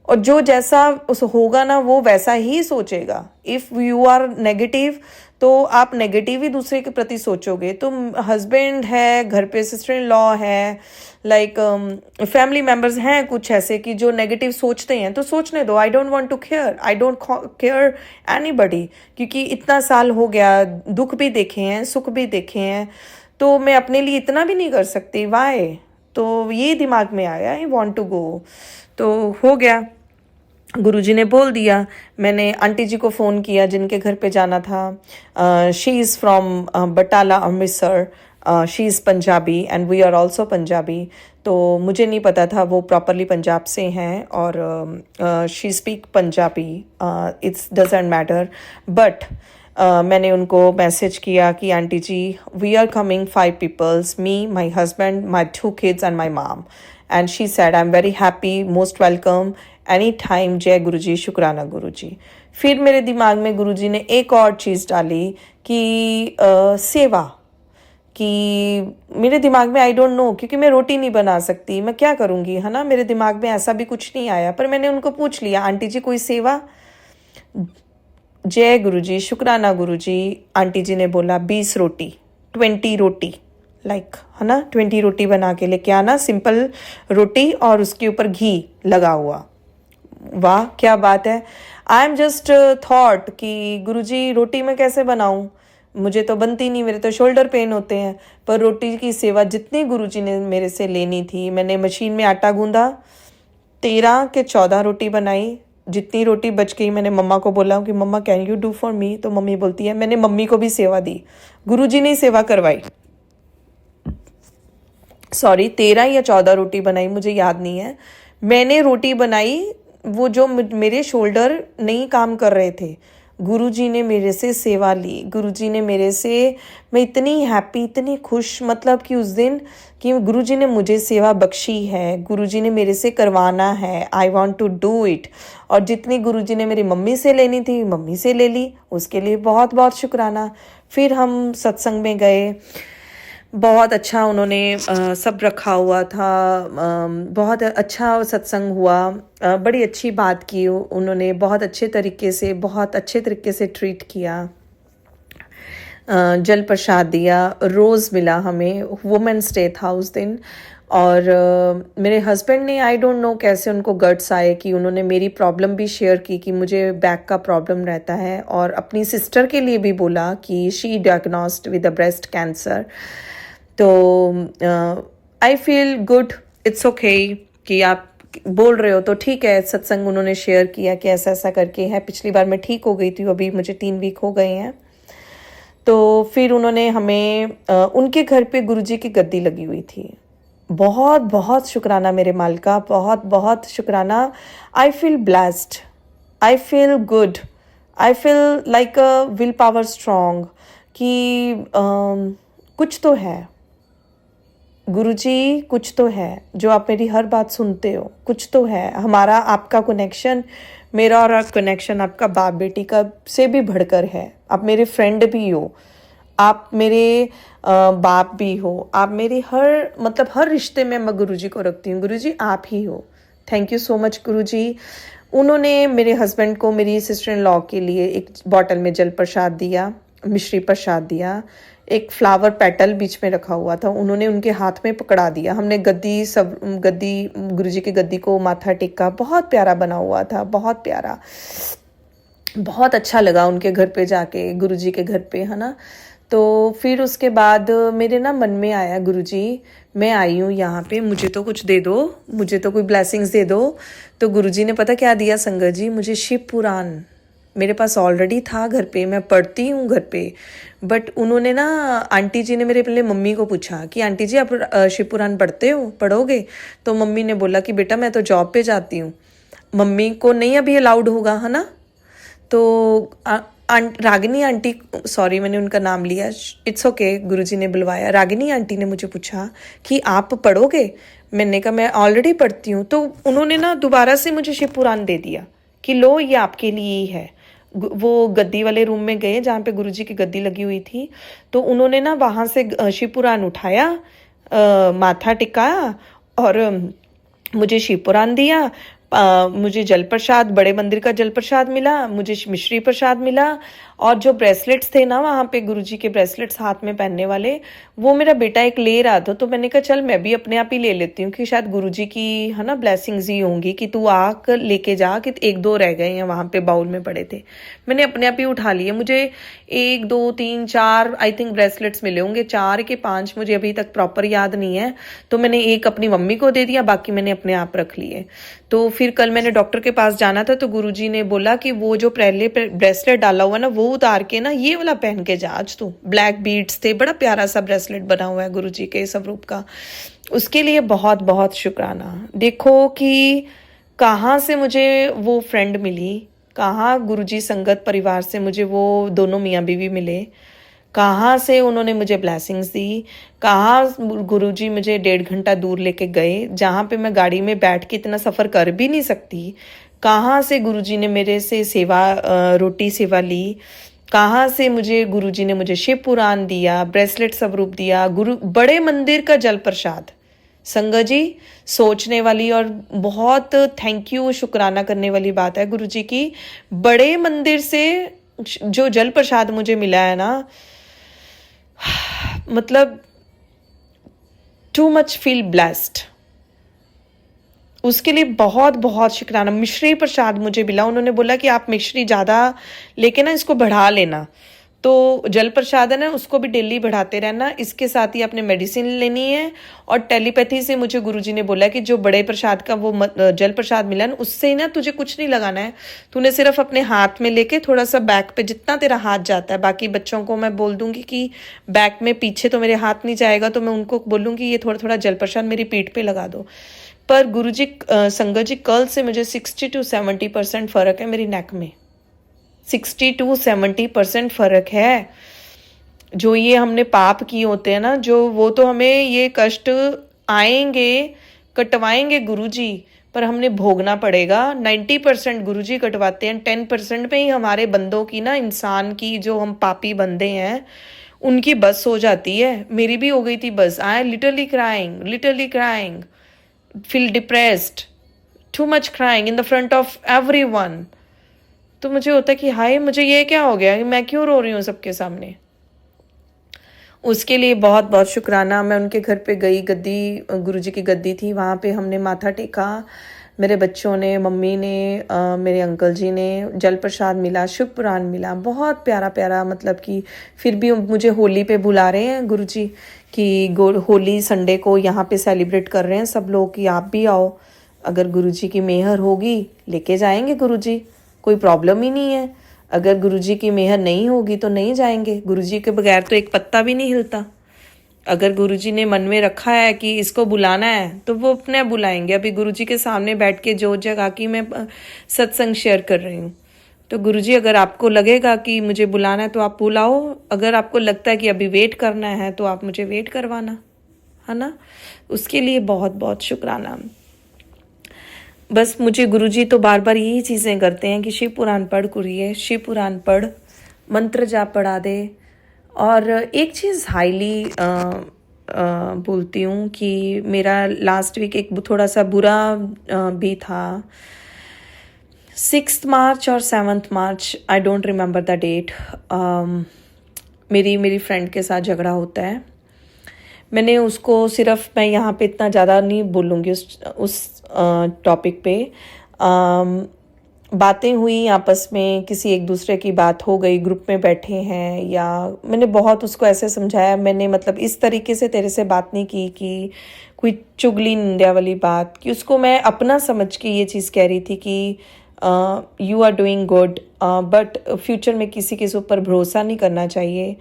और जो जैसा उस होगा ना वो वैसा ही सोचेगा। इफ़ यू आर नेगेटिव तो आप नेगेटिव ही दूसरे के प्रति सोचोगे। तो हस्बैंड है घर पे, सिस्टर इन लॉ है, लाइक फैमिली मेम्बर्स हैं कुछ ऐसे कि जो नेगेटिव सोचते हैं, तो सोचने दो। I don't want to care, I don't care anybody, क्योंकि इतना साल हो गया, दुख भी देखे हैं, सुख भी देखे हैं, तो मैं अपने लिए इतना भी नहीं कर सकती, वाई। तो ये दिमाग में आया, आई वॉन्ट टू गो। तो हो गया, गुरुजी ने बोल दिया। मैंने आंटी जी को फ़ोन किया जिनके घर पे जाना था। She is from Batala, Amritsar. She is Punjabi and we are also Punjabi. तो मुझे नहीं पता था वो प्रॉपरली पंजाब से हैं और she speak Punjabi. It's doesn't matter, but मैंने उनको मैसेज किया कि aunty ji, we are coming 5 peoples, me, my husband, my 2 kids and my mom. And she said I am very happy, most welcome any time, जय गुरुजी, शुक्राना गुरुजी। फिर मेरे दिमाग में गुरुजी ने एक और चीज़ डाली कि सेवा, कि मेरे दिमाग में, आई डोंट नो, क्योंकि मैं रोटी नहीं बना सकती, मैं क्या करूँगी, है ना। मेरे दिमाग में ऐसा भी कुछ नहीं आया, पर मैंने उनको पूछ लिया, आंटी जी कोई सेवा? जय गुरुजी, शुक्राना गुरुजी। आंटी जी ने बोला 20 रोटी, 20 रोटी, लाइक, है ना, 20 रोटी बना के लेके आना, सिंपल रोटी और उसके ऊपर घी लगा हुआ। वाह क्या बात है। आई एम जस्ट थॉट कि गुरुजी रोटी मैं कैसे बनाऊं, मुझे तो बनती नहीं, मेरे तो शोल्डर पेन होते हैं। पर रोटी की सेवा जितनी गुरुजी ने मेरे से लेनी थी, मैंने मशीन में आटा गूंदा, 13 के 14 रोटी बनाई। जितनी रोटी बच गई मैंने मम्मा को बोला कि mamma can you do for me, तो मम्मी बोलती है, मैंने मम्मी को भी सेवा दी, गुरुजी ने सेवा करवाई। सॉरी, 13 या 14 रोटी बनाई, मुझे याद नहीं है। मैंने रोटी बनाई, वो जो मेरे शोल्डर नहीं काम कर रहे थे, गुरुजी ने मेरे से सेवा ली, गुरुजी ने मेरे से, मैं इतनी हैप्पी, इतनी खुश, मतलब कि उस दिन कि गुरुजी ने मुझे सेवा बख्शी है, गुरुजी ने मेरे से करवाना है, I want to do it. और जितनी गुरुजी ने मेरी मम्मी से लेनी थी, मम्मी से ले ली, उसके लिए बहुत बहुत शुक्राना। फिर हम सत्संग में गए, बहुत अच्छा उन्होंने सब रखा हुआ था, बहुत अच्छा सत्संग हुआ, बड़ी अच्छी बात की उन्होंने, बहुत अच्छे तरीके से ट्रीट किया, जल प्रसाद दिया, रोज़ मिला हमें, वुमेंस डे था उस दिन। और मेरे हस्बैंड ने, आई डोंट नो कैसे उनको गट्स आए कि उन्होंने मेरी प्रॉब्लम भी शेयर की कि मुझे बैक का प्रॉब्लम रहता है, और अपनी सिस्टर के लिए भी बोला कि she diagnosed with the breast cancer. तो I feel good, it's okay कि आप बोल रहे हो तो ठीक है। सत्संग उन्होंने शेयर किया कि ऐसा ऐसा करके है, पिछली बार मैं ठीक हो गई थी, अभी मुझे 3 वीक हो गए हैं। तो फिर उन्होंने हमें उनके घर पे गुरुजी की गद्दी लगी हुई थी। बहुत बहुत शुक्राना मेरे मालिका, बहुत बहुत शुक्राना। I feel blessed, I feel good, I feel like a will power strong कि कुछ तो है गुरुजी, कुछ तो है जो आप मेरी हर बात सुनते हो, कुछ तो है। हमारा आपका कनेक्शन, मेरा और आपका कनेक्शन आपका बाप बेटी का से भी बढ़कर है। आप मेरे फ्रेंड भी हो, आप मेरे बाप भी हो, आप मेरे हर रिश्ते में मैं गुरुजी को रखती हूँ। गुरुजी आप ही हो, थैंक यू सो मच गुरुजी। उन्होंने मेरे हस्बैंड को मेरी सिस्टर इन लॉ के लिए एक बॉटल में जल प्रसाद दिया, मिश्री प्रसाद दिया, एक फ्लावर पेटल बीच में रखा हुआ था, उन्होंने उनके हाथ में पकड़ा दिया। हमने गद्दी गुरुजी की गद्दी को माथा टेका, बहुत प्यारा बना हुआ था, बहुत प्यारा, बहुत अच्छा लगा उनके घर पे जाके, गुरुजी के घर पे, है ना। तो फिर उसके बाद मेरे ना मन में आया, गुरुजी मैं आई हूँ यहाँ पे, मुझे तो कुछ दे दो, मुझे तो कोई ब्लेसिंग्स दे दो। तो गुरुजी ने पता क्या दिया संगत जी, मुझे शिव पुराण मेरे पास ऑलरेडी था घर पे, मैं पढ़ती हूँ घर पे। बट उन्होंने ना, आंटी जी ने मेरे पहले मम्मी को पूछा कि आंटी जी आप शिव पुराण पढ़ते हो, पढ़ोगे? तो मम्मी ने बोला कि बेटा मैं तो जॉब पे जाती हूँ, मम्मी को नहीं अभी अलाउड होगा, है ना। तो रागिनी आंटी, सॉरी मैंने उनका नाम लिया, इट्स ओके, गुरुजी ने बुलवाया। रागिनी आंटी ने मुझे पूछा कि आप पढ़ोगे? मैंने कहा मैं ऑलरेडी पढ़ती हूँ। तो उन्होंने ना दोबारा से मुझे शिव पुराण दे दिया कि लो ये आपके लिए ही है। वो गद्दी वाले रूम में गए जहाँ पे गुरुजी की गद्दी लगी हुई थी, तो उन्होंने ना वहाँ से शिव पुराण उठाया, माथा टिकाया और मुझे शिव पुराण दिया। मुझे जल प्रसाद, बड़े मंदिर का जल प्रसाद मिला, मुझे मिश्री प्रसाद मिला। और जो ब्रेसलेट्स थे ना वहाँ पे, गुरुजी के ब्रेसलेट्स हाथ में पहनने वाले, वो मेरा बेटा एक ले रहा था, तो मैंने कहा चल मैं भी अपने आप ही ले लेती हूँ कि शायद गुरुजी की, है ना, ब्लेसिंग्स ही होंगी कि तू आकर लेके जा, कि एक दो रह गए हैं वहाँ पे बाउल में पड़े थे। मैंने अपने आप ही उठा लिए। मुझे 1 2 3 4 आई थिंक ब्रेसलेट्स मिले होंगे, 4 के 5 मुझे अभी तक प्रॉपर याद नहीं है। तो मैंने एक अपनी मम्मी को दे दिया, बाकी मैंने अपने आप रख लिए। तो फिर कल मैंने डॉक्टर के पास जाना था, तो गुरुजी ने बोला कि वो जो पहले ब्रेसलेट डाला हुआ ना, वो उतार के ना ये वाला पहन के जा आज तू। ब्लैक बीड्स थे, बड़ा प्यारा सा ब्रेसलेट बना हुआ है गुरुजी के स्वरूप का। उसके लिए बहुत बहुत शुक्राना। देखो कि कहाँ से मुझे वो फ्रेंड मिली, कहाँ गुरुजी संगत परिवार से मुझे वो दोनों मियाँ बीवी मिले, कहाँ से उन्होंने मुझे ब्लेसिंग्स दी, कहाँ गुरुजी मुझे 1.5 घंटा दूर लेके गए जहाँ पे मैं गाड़ी में बैठ के इतना सफ़र कर भी नहीं सकती, कहाँ से गुरुजी ने मेरे से सेवा, रोटी सेवा ली, कहाँ से गुरुजी ने मुझे शिव पुराण दिया, ब्रेसलेट स्वरूप दिया, बड़े मंदिर का जल प्रसाद। संगत जी सोचने वाली और बहुत थैंक यू, शुक्राना करने वाली बात है गुरुजी की। बड़े मंदिर से जो जल प्रसाद मुझे मिला है ना, मतलब टू मच फील ब्लेस्ड, उसके लिए बहुत बहुत शुक्राना। मिश्री प्रसाद मुझे मिला, उन्होंने बोला कि आप मिश्री ज़्यादा लेके ना इसको बढ़ा लेना। तो जल प्रसाद है ना, उसको भी डेली बढ़ाते रहना, इसके साथ ही आपने मेडिसिन लेनी है। और टेलीपैथी से मुझे गुरुजी ने बोला कि जो बड़े प्रसाद का वो जल प्रसाद मिला ना, उससे ना तुझे कुछ नहीं लगाना है, तूने सिर्फ अपने हाथ में लेके थोड़ा सा बैक पे जितना तेरा हाथ जाता है, बाकी बच्चों को मैं बोल दूंगी कि बैक में पीछे तो मेरे हाथ नहीं जाएगा, तो मैं उनको बोलूँगी ये थोड़ा थोड़ा जल प्रसाद मेरी पीठ पे लगा दो। पर गुरुजी, संगत जी, कल से मुझे 60 to 70% फ़र्क है मेरी नेक में, 60 to 70% फ़र्क है। जो ये हमने पाप किए होते हैं ना, जो वो तो हमें ये कष्ट आएंगे, कटवाएंगे गुरुजी, पर हमने भोगना पड़ेगा। 90% गुरुजी कटवाते हैं, 10% पे ही हमारे बंदों की ना, इंसान की, जो हम पापी बंदे हैं उनकी बस हो जाती है। मेरी भी हो गई थी बस। I literally crying, feel depressed, too much crying in the front of everyone। तो मुझे होता है कि हाय मुझे ये क्या हो गया, मैं क्यों रो रही हूँ सबके सामने। उसके लिए बहुत बहुत शुक्राना। मैं उनके घर पे गई, गद्दी गुरुजी की गद्दी थी, वहाँ पे हमने माथा टेका, मेरे बच्चों ने, मम्मी ने, मेरे अंकल जी ने, जल प्रसाद मिला, शिव पुराण मिला, बहुत प्यारा प्यारा। मतलब कि फिर भी मुझे होली पे बुला रहे हैं गुरुजी कि होली संडे को यहाँ पे सेलिब्रेट कर रहे हैं सब लोग, कि आप भी आओ, अगर गुरुजी की मेहर होगी लेके जाएंगे गुरुजी, कोई प्रॉब्लम ही नहीं है। अगर गुरुजी की मेहर नहीं होगी तो नहीं जाएंगे, गुरुजी के बगैर तो एक पत्ता भी नहीं हिलता। अगर गुरुजी ने मन में रखा है कि इसको बुलाना है तो वो अपने बुलाएंगे। अभी गुरुजी के सामने बैठ के जो जगह की मैं सत्संग शेयर कर रही हूँ, तो गुरुजी अगर आपको लगेगा कि मुझे बुलाना है तो आप बुलाओ, अगर आपको लगता है कि अभी वेट करना है तो आप मुझे वेट करवाना, है ना। उसके लिए बहुत बहुत शुक्राना। बस मुझे गुरुजी तो बार बार यही चीज़ें करते हैं कि शिव पुराण पढ़ कुरिए, शिव पुराण पढ़, मंत्र जाप पढ़ा दे। और एक चीज़ हाईली बोलती हूँ कि मेरा लास्ट वीक एक थोड़ा सा बुरा भी था 6th मार्च और 7th March, I don't remember the date, मेरी फ्रेंड के साथ झगड़ा होता है। मैंने उसको सिर्फ, मैं यहाँ पे इतना ज़्यादा नहीं बोलूँगी उस टॉपिक पे। बातें हुई आपस में, किसी एक दूसरे की बात हो गई, ग्रुप में बैठे हैं, या मैंने बहुत उसको ऐसे समझाया, मैंने मतलब इस तरीके से तेरे से बात नहीं की कि कोई चुगली निंदा वाली बात, कि उसको मैं अपना समझ के ये चीज़ कह रही थी कि you are doing good, but future में किसी के ऊपर भरोसा नहीं करना चाहिए।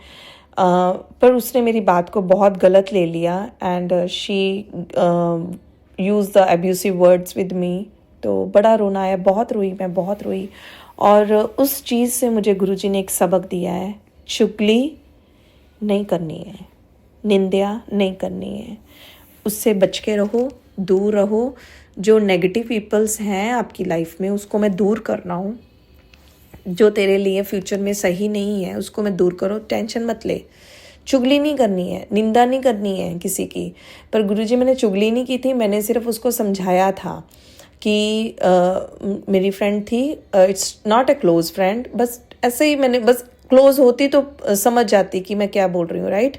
पर उसने मेरी बात को बहुत गलत ले लिया and she use the abusive words with me. तो बड़ा रोना आया, बहुत रोई, मैं बहुत रोई। और उस चीज़ से मुझे गुरुजी ने एक सबक दिया है, चुगली नहीं करनी है, निंदा नहीं करनी है, उससे बच के रहो, दूर रहो। जो नेगेटिव पीपल्स हैं आपकी लाइफ में, उसको मैं दूर कर रहा हूँ। जो तेरे लिए फ्यूचर में सही नहीं है उसको मैं दूर करो, टेंशन मत ले। चुगली नहीं करनी है, निंदा नहीं करनी है किसी की। पर गुरुजी, मैंने चुगली नहीं की थी, मैंने सिर्फ उसको समझाया था कि मेरी फ्रेंड थी, it's not a close friend, बस ऐसे ही मैंने, बस क्लोज होती तो समझ जाती कि मैं क्या बोल रही हूँ, राइट।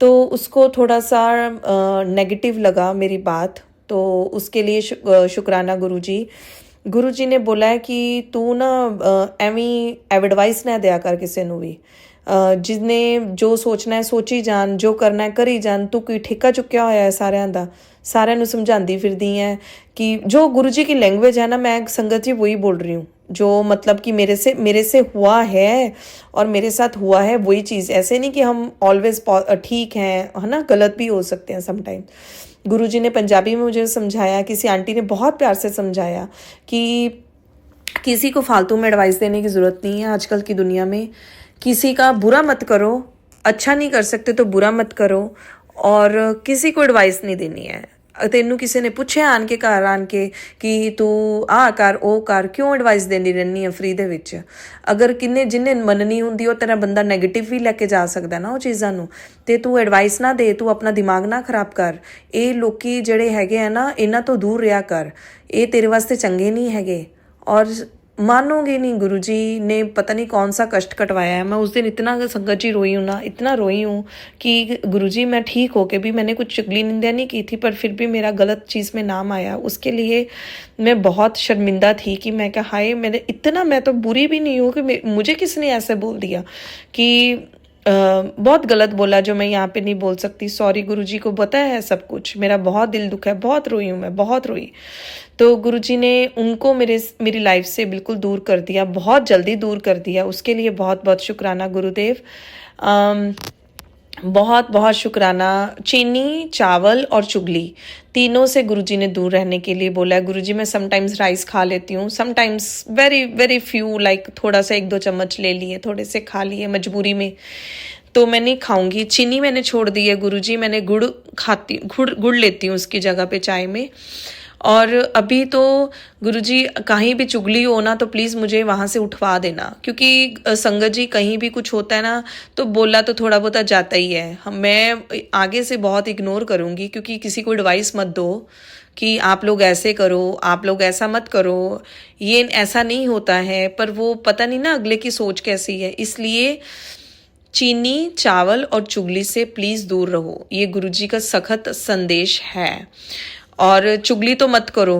तो उसको थोड़ा सा नेगेटिव लगा मेरी बात, तो उसके लिए शुक्राना गुरुजी। गुरुजी ने बोला है कि तू ना ਐਵੇਂ एडवाइस ना दिया कर किसी ਨੂੰ भी, जिसने जो सोचना है सोची जान, जो करना है करी जान, तू कोई ठेका चुक्या होया है सारिਆਂ ਦਾ, सारिਆਂ ਨੂੰ समझाती फिरदी है कि जो गुरुजी की लैंग्वेज है ना, मैं संगत जी वही बोल रही हूँ, जो मतलब कि मेरे से हुआ है और मेरे साथ हुआ है वही चीज़। ऐसे नहीं कि हम ऑलवेज ठीक हैं, है ना, गलत भी हो सकते हैं समटाइम। गुरुजी ने पंजाबी में मुझे समझाया, किसी आंटी ने बहुत प्यार से समझाया कि किसी को फालतू में एडवाइस देने की ज़रूरत नहीं है आजकल की दुनिया में। किसी का बुरा मत करो, अच्छा नहीं कर सकते तो बुरा मत करो, और किसी को एडवाइस नहीं देनी है। तेनू किसी ने पूछे आन के घर आन के कि तू आ कर ओ कर, क्यों एडवाइस देनी रहनी है फ्री दे विच। अगर जिन्हें मननी होंदी वो तेरा बंदा नैगेटिव भी लैके जा सकता ना वो चीज़ां नू, ते तू एडवाइस ना दे, तू अपना दिमाग ना खराब कर। ये लोकी जिहड़े हैगे है ना, इन्हां तो दूर रहा कर, ये तेरे वास्ते चंगे नहीं हैगे। और मानोगे नहीं, गुरुजी ने पता नहीं कौन सा कष्ट कटवाया है। मैं उस दिन इतना संगत जी रोई हूँ ना, इतना रोई हूँ कि गुरुजी, मैं ठीक होके भी मैंने कुछ चुगली निंदा नहीं की थी, पर फिर भी मेरा गलत चीज़ में नाम आया, उसके लिए मैं बहुत शर्मिंदा थी कि मैं क्या, हाय मैंने इतना, मैं तो बुरी भी नहीं हूँ कि मुझे किसने ऐसे बोल दिया कि बहुत गलत बोला जो मैं यहाँ पे नहीं बोल सकती। सॉरी, गुरुजी को पता है सब कुछ, मेरा बहुत दिल दुखा है, बहुत रोई हूँ मैं, बहुत रोई। तो गुरुजी ने उनको मेरी लाइफ से बिल्कुल दूर कर दिया, बहुत जल्दी दूर कर दिया। उसके लिए बहुत बहुत शुक्राना गुरुदेव, बहुत बहुत शुक्राना। चीनी, चावल और चुगली तीनों से गुरुजी ने दूर रहने के लिए बोला है। गुरुजी, मैं समटाइम्स राइस खा लेती हूँ, sometimes very very few, like थोड़ा सा 1-2 चम्मच ले लिए, थोड़े से खा लिए मजबूरी में, तो मैं नहीं खाऊंगी। चीनी मैंने छोड़ दी है गुरुजी, मैंने गुड़ लेती हूँ उसकी जगह पे चाय में। और अभी तो गुरुजी कहीं भी चुगली हो ना तो प्लीज़ मुझे वहाँ से उठवा देना, क्योंकि संगत जी कहीं भी कुछ होता है ना तो बोला तो थोड़ा बहुत जाता ही है। मैं आगे से बहुत इग्नोर करूँगी, क्योंकि किसी को एडवाइस मत दो कि आप लोग ऐसे करो, आप लोग ऐसा मत करो, ये ऐसा नहीं होता है। पर वो पता नहीं ना अगले की सोच कैसी है, इसलिए चीनी, चावल और चुगली से प्लीज़ दूर रहो, ये गुरुजी का सख्त संदेश है। और चुगली तो मत करो,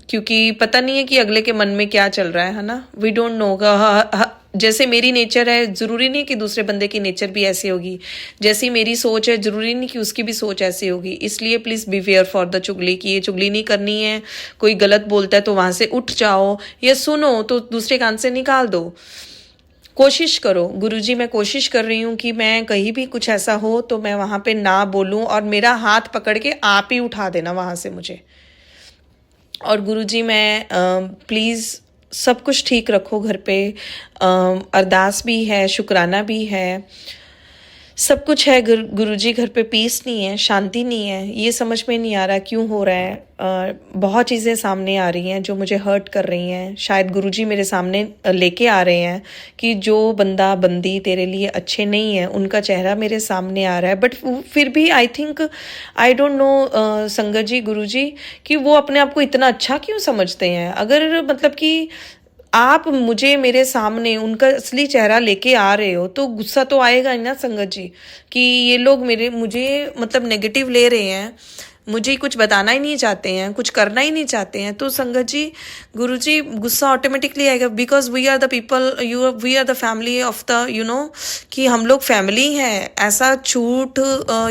क्योंकि पता नहीं है कि अगले के मन में क्या चल रहा है ना, वी डोंट नो। जैसे मेरी नेचर है, ज़रूरी नहीं कि दूसरे बंदे की नेचर भी ऐसी होगी, जैसी मेरी सोच है ज़रूरी नहीं कि उसकी भी सोच ऐसी होगी। इसलिए please beware for the चुगली, कि ये चुगली नहीं करनी है। कोई गलत बोलता है तो वहाँ से उठ जाओ, या सुनो तो दूसरे कान से निकाल दो। कोशिश करो गुरुजी, मैं कोशिश कर रही हूँ कि मैं कहीं भी कुछ ऐसा हो तो मैं वहाँ पे ना बोलूँ, और मेरा हाथ पकड़ के आप ही उठा देना वहाँ से मुझे। और गुरुजी, मैं प्लीज़ सब कुछ ठीक रखो घर पे, अरदास भी है, शुक्राना भी है। सब कुछ है गुरुजी, घर पे पीस नहीं है, शांति नहीं है। ये समझ में नहीं आ रहा क्यों हो रहा है। बहुत चीज़ें सामने आ रही हैं जो मुझे हर्ट कर रही हैं। शायद गुरुजी मेरे सामने लेके आ रहे हैं कि जो बंदा बंदी तेरे लिए अच्छे नहीं है, उनका चेहरा मेरे सामने आ रहा है। बट फिर भी I think, I don't know संगत जी, गुरुजी, कि वो अपने आप को इतना अच्छा क्यों समझते हैं। अगर मतलब कि आप मुझे मेरे सामने उनका असली चेहरा लेके आ रहे हो तो गुस्सा तो आएगा ही ना संगत जी, कि ये लोग मुझे मतलब नेगेटिव ले रहे हैं, मुझे कुछ बताना ही नहीं चाहते हैं, कुछ करना ही नहीं चाहते हैं। तो संगत जी, गुरु जी, गुस्सा ऑटोमेटिकली आएगा, because we are the people, we are the family of the कि हम लोग फैमिली हैं। ऐसा झूठ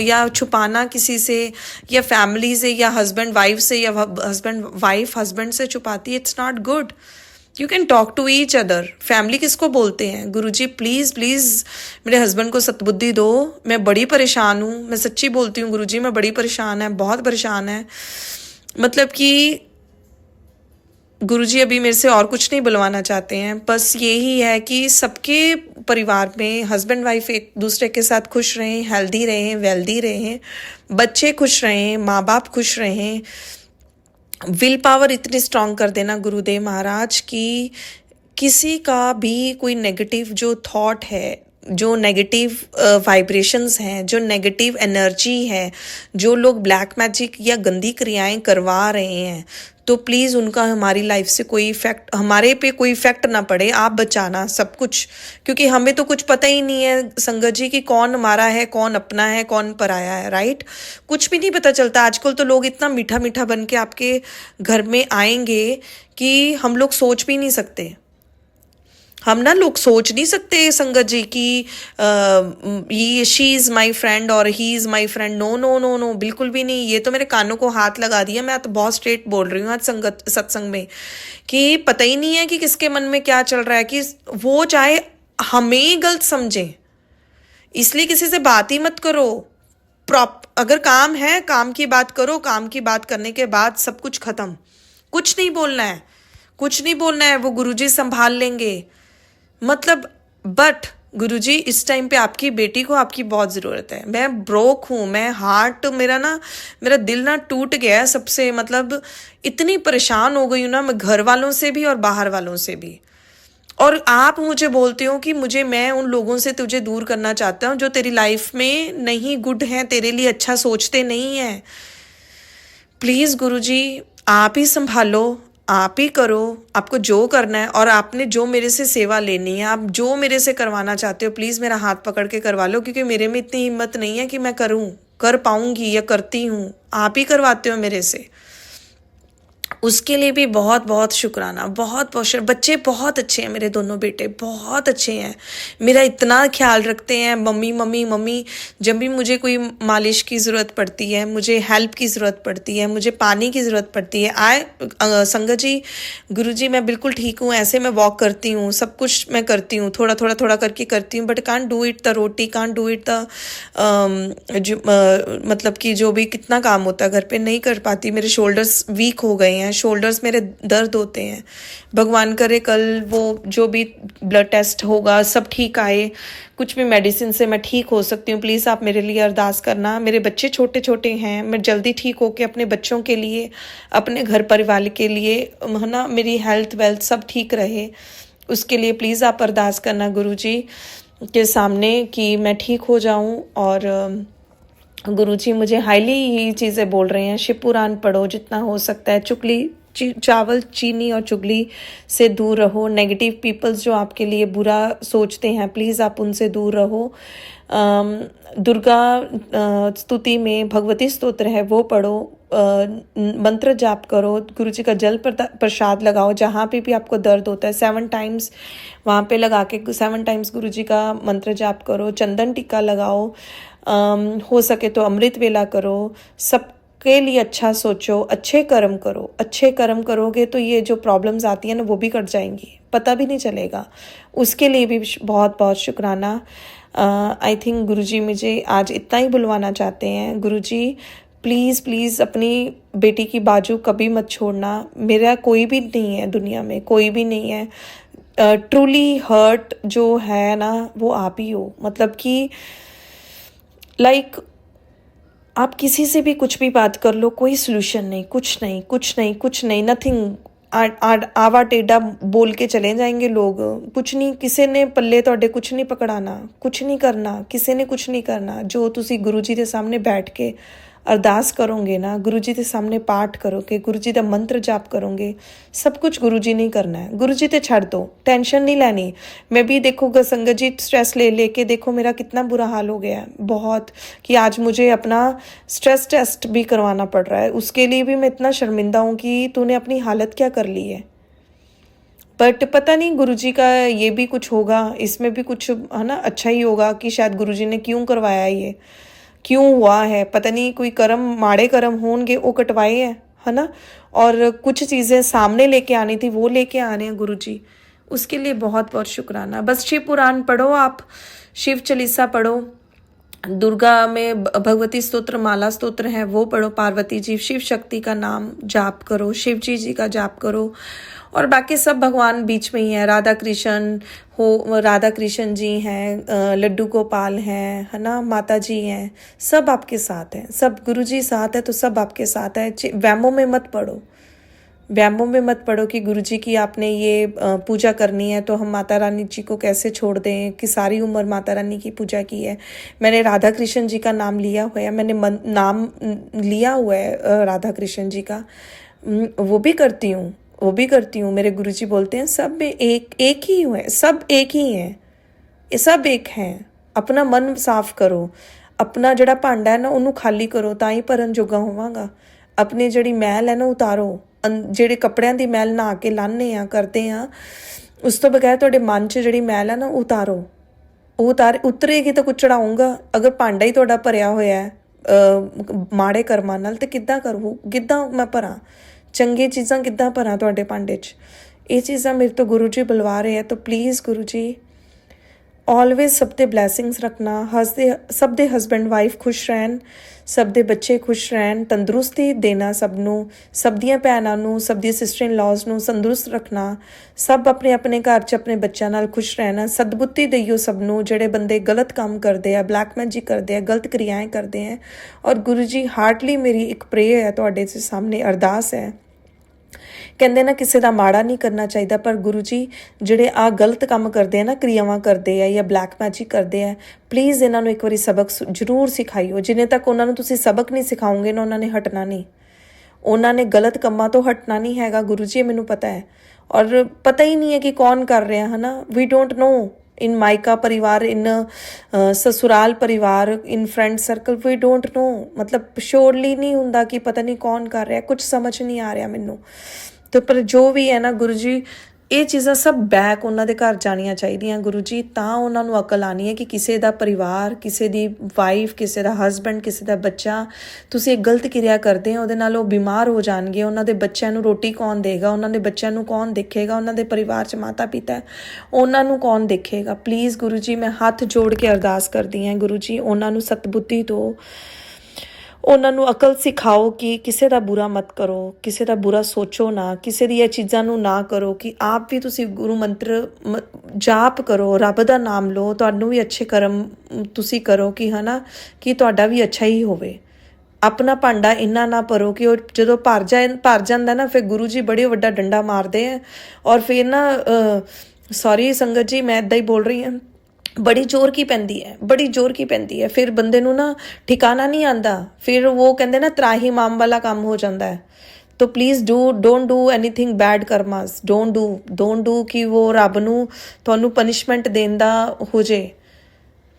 या छुपाना किसी से, या फैमिली से, या हस्बैंड वाइफ से, या हस्बैंड वाइफ हस्बैंड से छुपाती है, it's not good. You can talk to each other. Family किसको बोलते हैं? गुरुजी प्लीज़ प्लीज़ मेरे हस्बैंड को सतबुद्धि दो, मैं बड़ी परेशान हूँ। मैं सच्ची बोलती हूँ गुरुजी, मैं बड़ी परेशान है, बहुत परेशान है। मतलब कि गुरुजी अभी मेरे से और कुछ नहीं बुलवाना चाहते हैं, बस यही है कि सबके परिवार में हस्बैंड वाइफ एक दूसरे के साथ खुश रहें, हेल्दी रहें, वेल्दी रहें, बच्चे खुश रहें, माँ बाप खुश रहें। विल पावर इतनी स्ट्रांग कर देना गुरुदेव महाराज कि किसी का भी कोई नेगेटिव जो थॉट है, जो नेगेटिव वाइब्रेशंस हैं, जो नेगेटिव एनर्जी है, जो लोग ब्लैक मैजिक या गंदी क्रियाएं करवा रहे हैं, तो प्लीज़ उनका हमारी लाइफ से कोई इफेक्ट, हमारे पे कोई इफेक्ट ना पड़े। आप बचाना सब कुछ, क्योंकि हमें तो कुछ पता ही नहीं है संगत जी कि कौन हमारा है, कौन अपना है, कौन पराया है, राइट? कुछ भी नहीं पता चलता। आजकल तो लोग इतना मीठा मीठा बन के आपके घर में आएंगे कि हम लोग सोच भी नहीं सकते। हम ना लोग सोच नहीं सकते संगत जी कि ये शी इज़ माई फ्रेंड और he is my friend. No no no no, बिल्कुल भी नहीं। ये तो मेरे कानों को हाथ लगा दिया। मैं तो बहुत स्ट्रेट बोल रही हूँ आज संगत सत्संग में, कि पता ही नहीं है कि किसके मन में क्या चल रहा है, कि वो चाहे हमें गलत समझे, इसलिए किसी से बात ही मत करो। अगर काम है, काम की बात करो, काम की बात करने के बाद सब कुछ खत्म। कुछ नहीं बोलना है, कुछ नहीं बोलना है, वो गुरुजी संभाल लेंगे। मतलब बट गुरुजी, इस टाइम पे आपकी बेटी को आपकी बहुत ज़रूरत है। मैं ब्रोक हूँ, मैं हार्ट, मेरा दिल ना टूट गया है सबसे। मतलब इतनी परेशान हो गई हूँ ना मैं, घर वालों से भी और बाहर वालों से भी। और आप मुझे बोलते हो कि मैं उन लोगों से तुझे दूर करना चाहता हूँ जो तेरी लाइफ में नहीं गुड हैं, तेरे लिए अच्छा सोचते नहीं हैं। प्लीज़ गुरुजी, आप ही संभालो, आप ही करो, आपको जो करना है। और आपने जो मेरे से सेवा लेनी है, आप जो मेरे से करवाना चाहते हो, प्लीज़ मेरा हाथ पकड़ के करवा लो, क्योंकि मेरे में इतनी हिम्मत नहीं है कि मैं कर पाऊंगी या करती हूँ। आप ही करवाते हो मेरे से, उसके लिए भी बहुत बहुत शुक्राना। बहुत बहुत बच्चे बहुत अच्छे हैं, मेरे दोनों बेटे बहुत अच्छे हैं, मेरा इतना ख्याल रखते हैं। मम्मी मम्मी मम्मी, जब भी मुझे कोई मालिश की ज़रूरत पड़ती है, मुझे हेल्प की ज़रूरत पड़ती है, मुझे पानी की ज़रूरत पड़ती है, संगत जी, गुरु जी, मैं बिल्कुल ठीक हूँ। ऐसे मैं वॉक करती हूँ, सब कुछ मैं करती हूँ, थोड़ा थोड़ा थोड़ा करके करती हूँ, but can't do it the roti, can't do it the मतलब कि जो भी कितना काम होता है घर पे, नहीं कर पाती। मेरे शोल्डर्स वीक हो गए हैं, शोल्डर्स मेरे दर्द होते हैं। भगवान करे कल वो जो भी ब्लड टेस्ट होगा सब ठीक आए, कुछ भी मेडिसिन से मैं ठीक हो सकती हूँ। प्लीज़ आप मेरे लिए अरदास करना। मेरे बच्चे छोटे छोटे हैं, मैं जल्दी ठीक होके अपने बच्चों के लिए, अपने घर परिवार के लिए, है ना, मेरी हेल्थ वेल्थ सब ठीक रहे, उसके लिए प्लीज़ आप अरदास करना गुरु जी के सामने कि मैं ठीक हो जाऊँ। और गुरुजी मुझे हाईली ये चीज़ें बोल रहे हैं, शिव पुराण पढ़ो जितना हो सकता है, चावल चीनी और चुगली से दूर रहो। नेगेटिव पीपल्स जो आपके लिए बुरा सोचते हैं, प्लीज़ आप उनसे दूर रहो। दुर्गा स्तुति में भगवती स्तोत्र है वो पढ़ो, मंत्र जाप करो, गुरुजी का जल प्रसाद लगाओ, जहाँ पे भी आपको दर्द होता है 7 टाइम्स वहाँ पे लगा के 7 टाइम्स गुरुजी का मंत्र जाप करो, चंदन टीका लगाओ, हो सके तो अमृत वेला करो, सबके लिए अच्छा सोचो, अच्छे कर्म करो। अच्छे कर्म करोगे तो ये जो प्रॉब्लम्स आती हैं ना वो भी कट जाएंगी, पता भी नहीं चलेगा। उसके लिए भी बहुत बहुत शुक्राना। आई थिंक गुरुजी मुझे आज इतना ही बुलवाना चाहते हैं। गुरुजी प्लीज़ प्लीज़ अपनी बेटी की बाजू कभी मत छोड़ना। मेरा कोई भी नहीं है दुनिया में, कोई भी नहीं है। ट्रूली हर्ट जो है ना वो आप ही हो। मतलब कि लाइक आप किसी से भी कुछ भी बात कर लो, कोई सोल्यूशन नहीं, कुछ नहीं, कुछ नहीं, कुछ नहीं, नथिंग। आवा टेढ़ा बोल के चले जाएंगे लोग। कुछ नहीं, किसी ने पल्ले ਤੁਹਾਡੇ कुछ नहीं पकड़ाना, कुछ नहीं करना, किसी ने कुछ नहीं करना। जो तुसी गुरु जी के सामने बैठ के अरदास करोगे ना, गुरु जी के सामने पाठ करोगे, गुरु जी का मंत्र जाप करोगे, सब कुछ गुरु जी ने करना है। गुरु जी ते छड़ दो, टेंशन नहीं लेनी। मैं भी देखो संगत जी स्ट्रेस ले लेके देखो मेरा कितना बुरा हाल हो गया है, बहुत, कि आज मुझे अपना स्ट्रेस टेस्ट भी करवाना पड़ रहा है। उसके लिए भी मैं इतना शर्मिंदा हूँ कि तूने अपनी हालत क्या कर ली है। बट पता नहीं गुरु जी का ये भी कुछ होगा, इसमें भी कुछ है ना अच्छा ही होगा कि शायद गुरु जी ने क्यों करवाया ये, क्यों हुआ है, पता नहीं कोई कर्म, माड़े कर्म होंगे वो कटवाए हैं, है ना। और कुछ चीज़ें सामने लेके आनी थी वो लेके आ रहे हैं गुरु जी, उसके लिए बहुत बहुत शुक्राना। बस शिव पुराण पढ़ो, आप शिव चालीसा पढ़ो, दुर्गा में भगवती स्तोत्र, माला स्तोत्र है वो पढ़ो, पार्वती जी, शिव शक्ति का नाम जाप करो, शिव जी का जाप करो, और बाकी सब भगवान बीच में ही है। राधा कृष्ण हो, राधा कृष्ण जी हैं, लड्डू गोपाल हैं, है ना, माता जी हैं, सब आपके साथ हैं, सब गुरु जी साथ है तो सब आपके साथ है। वहमों में मत पड़ो, वहमों में मत पड़ो कि गुरु जी की आपने ये पूजा करनी है तो हम माता रानी जी को कैसे छोड़ दें, कि सारी उम्र माता रानी की पूजा की है। मैंने राधा कृष्ण जी का नाम लिया हुआ है, मैंने नाम लिया हुआ है राधा कृष्ण जी का, वो भी करती हूँ, वो भी करती हूँ। मेरे गुरुजी बोलते हैं सब में एक ही हुए, सब एक ही हैं, ये सब एक हैं। अपना मन साफ करो, अपना जड़ा भांडा है ना उन्होंने खाली करो, ਤਾਂ ਹੀ ਭਰਨ ਜੋਗਾ ਹੋਵਾਂਗਾ। अपनी जड़ी मैल है ना उतारो, ਜਿਹੜੇ ਕੱਪੜਿਆਂ ਦੀ ਮੈਲ ਨਹਾ ਕੇ ਲਾਣੇ ਆ ਕਰਦੇ ਆ, ਉਸ ਤੋਂ ਬਗੈਰ ਤੁਹਾਡੇ ਮਨ 'ਚ ਜਿਹੜੀ ਮੈਲ ਹੈ ਨਾ ਉਤਾਰੋ। ਉਹ ਉਤਰੇਗੀ ਤਾਂ ਕੁਝ ਚੜਾਉਂਗਾ। ਅਗਰ ਭਾਂਡਾ ਹੀ ਤੁਹਾਡਾ ਭਰਿਆ ਹੋਇਆ ਹੈ ਮਾੜੇ ਕਰਮਾਂ ਨਾਲ ਤੇ ਕਿੱਦਾਂ ਕਰੂ, ਕਿੱਦਾਂ ਮੈਂ ਭਰਾਂ ਚੰਗੀ ਚੀਜ਼ਾਂ, ਕਿੱਦਾਂ ਭਰਾਂ ਤੁਹਾਡੇ ਭਾਂਡੇ 'ਚ। ਇਹ ਚੀਜ਼ਾਂ ਮੇਰੇ ਤੋਂ ਗੁਰੂ ਜੀ ਬੁਲਵਾ ਰਹੇ ਆ, ਤਾਂ ਪਲੀਜ਼ ਗੁਰੂ ਜੀ ऑलवेज सब दे ब्लैसिंग्स रखना, सब दे हस्बैंड वाइफ खुश रहन, सब दे बच्चे खुश रहन, तंदुरुस्ती देना सब नू, सब दियां भैनां नू, सब दी सिस्टर इन लॉज नू तंदुरुस्त रखना, सब अपने अपने घर च अपने बच्चों नाल खुश रहना। सदबुद्धि दईओ सब नू, जेड़े बंदे गलत काम करते हैं, ब्लैक मैजिक करते हैं, गलत क्रियाएं करते हैं। और गुरु जी हार्टली मेरी एक प्रेयर है तुहाडे सामने, अरदास है, ਕਹਿੰਦੇ ਨਾ ਕਿਸੇ ਦਾ ਮਾੜਾ ਨਹੀਂ ਕਰਨਾ ਚਾਹੀਦਾ, ਪਰ ਗੁਰੂ ਜੀ ਜਿਹੜੇ ਆ ਗਲਤ ਕੰਮ ਕਰਦੇ ਆ ਨਾ, क्रियावां ਕਰਦੇ ਆ ਜਾਂ ਬਲੈਕ ਮੈਜਿਕ ਕਰਦੇ ਆ, ਪਲੀਜ਼ ਇਹਨਾਂ ਨੂੰ ਇੱਕ ਵਾਰੀ ਸਬਕ ਜ਼ਰੂਰ ਸਿਖਾਈਓ। ਜਿੰਨੇ ਤੱਕ ਉਹਨਾਂ ਨੂੰ ਤੁਸੀਂ ਸਬਕ ਨਹੀਂ ਸਿਖਾਓਗੇ ਨਾ, ਉਹਨਾਂ ਨੇ ਹਟਣਾ ਨਹੀਂ, ਉਹਨਾਂ ਨੇ ਗਲਤ ਕੰਮਾਂ ਤੋਂ ਹਟਣਾ ਨਹੀਂ ਹੈਗਾ। ਗੁਰੂ ਜੀ ਮੈਨੂੰ ਪਤਾ ਹੈ, ਔਰ ਪਤਾ ਹੀ ਨਹੀਂ ਹੈ ਕਿ ਕੌਣ ਕਰ ਰਿਹਾ, ਹੈ ਨਾ। ਵੀ ਡੋਂਟ नो इन मायका परिवार, इन ससुराल परिवार, in friend circle, we don't know, मतलब श्योरली नहीं हुंदा कि पता नहीं कौन कर रहा, कुछ समझ नहीं आ रहा मैनू। तो पर जो भी है ना गुरु जी, ਇਹ ਚੀਜ਼ਾਂ ਸਭ ਬੈਕ ਉਹਨਾਂ ਦੇ ਘਰ ਜਾਣੀਆਂ ਚਾਹੀਦੀਆਂ ਗੁਰੂ ਜੀ, ਤਾਂ ਉਹਨਾਂ ਨੂੰ ਅਕਲ ਆਣੀ ਹੈ ਕਿ ਕਿਸੇ ਦਾ ਪਰਿਵਾਰ, ਕਿਸੇ ਦੀ ਵਾਈਫ, ਕਿਸੇ ਦਾ ਹਸਬੈਂਡ, ਕਿਸੇ ਦਾ ਬੱਚਾ ਤੁਸੀਂ ਇੱਕ ਗਲਤ ਕਿਰਿਆ ਕਰਦੇ ਹੋ, ਉਹਦੇ ਨਾਲ ਉਹ ਬਿਮਾਰ ਹੋ ਜਾਣਗੇ। ਉਹਨਾਂ ਦੇ ਬੱਚਿਆਂ ਨੂੰ ਰੋਟੀ ਕੌਣ ਦੇਗਾ, ਉਹਨਾਂ ਦੇ ਬੱਚਿਆਂ ਨੂੰ ਕੌਣ ਦੇਖੇਗਾ, ਉਹਨਾਂ ਦੇ ਪਰਿਵਾਰ 'ਚ ਮਾਤਾ ਪਿਤਾ ਹੈ, ਉਹਨਾਂ ਨੂੰ ਕੌਣ ਦੇਖੇਗਾ। ਪਲੀਜ਼ ਗੁਰੂ ਜੀ ਮੈਂ ਹੱਥ ਜੋੜ ਕੇ ਅਰਦਾਸ ਕਰਦੀ ਹਾਂ ਗੁਰੂ ਜੀ, ਉਹਨਾਂ ਨੂੰ ਸਤਬੁੱਧੀ ਦਿਓ, ਉਹਨਾਂ ਨੂੰ ਅਕਲ ਸਿਖਾਓ ਕਿ ਕਿਸੇ ਦਾ ਬੁਰਾ ਮਤ ਕਰੋ, ਕਿਸੇ ਦਾ ਬੁਰਾ ਸੋਚੋ ਨਾ, ਕਿਸੇ ਦੀ ਇਹ ਚੀਜ਼ਾਂ ਨੂੰ ਨਾ ਕਰੋ, ਕਿ ਆਪ ਵੀ ਤੁਸੀਂ ਗੁਰੂ ਮੰਤਰ ਜਾਪ ਕਰੋ, ਰੱਬ ਦਾ ਨਾਮ ਲਓ, ਤੁਹਾਨੂੰ ਵੀ ਅੱਛੇ ਕਰਮ ਤੁਸੀਂ ਕਰੋ, ਕਿ ਹੈ ਨਾ, ਕਿ ਤੁਹਾਡਾ ਵੀ ਅੱਛਾ ਹੀ ਹੋਵੇ। ਆਪਣਾ ਭਾਂਡਾ ਇੰਨਾ ਨਾ ਭਰੋ ਕਿ ਉਹ ਜਦੋਂ ਭਰ ਜਾਂਦਾ ਨਾ, ਫਿਰ ਗੁਰੂ ਜੀ ਬੜੇ ਵੱਡਾ ਡੰਡਾ ਮਾਰਦੇ ਆ, ਔਰ ਫਿਰ ਨਾ ਸੌਰੀ ਸੰਗਤ ਜੀ ਮੈਂ ਇੱਦਾਂ ਹੀ ਬੋਲ ਰਹੀ ਹਾਂ, ਬੜੀ ਜ਼ੋਰ ਕੀ ਪੈਂਦੀ ਹੈ, ਬੜੀ ਜ਼ੋਰ ਕੀ ਪੈਂਦੀ ਹੈ, ਫਿਰ ਬੰਦੇ ਨੂੰ ਨਾ ਠਿਕਾਣਾ ਨਹੀਂ ਆਉਂਦਾ, ਫਿਰ ਉਹ ਕਹਿੰਦੇ ਨਾ ਤਰਾਹੀ ਮਾਮ ਵਾਲਾ ਕੰਮ ਹੋ ਜਾਂਦਾ ਹੈ। तो please don't do anything bad karmas, don't do कि वो रब नू तुहानू पनिशमेंट देन दा हो जे,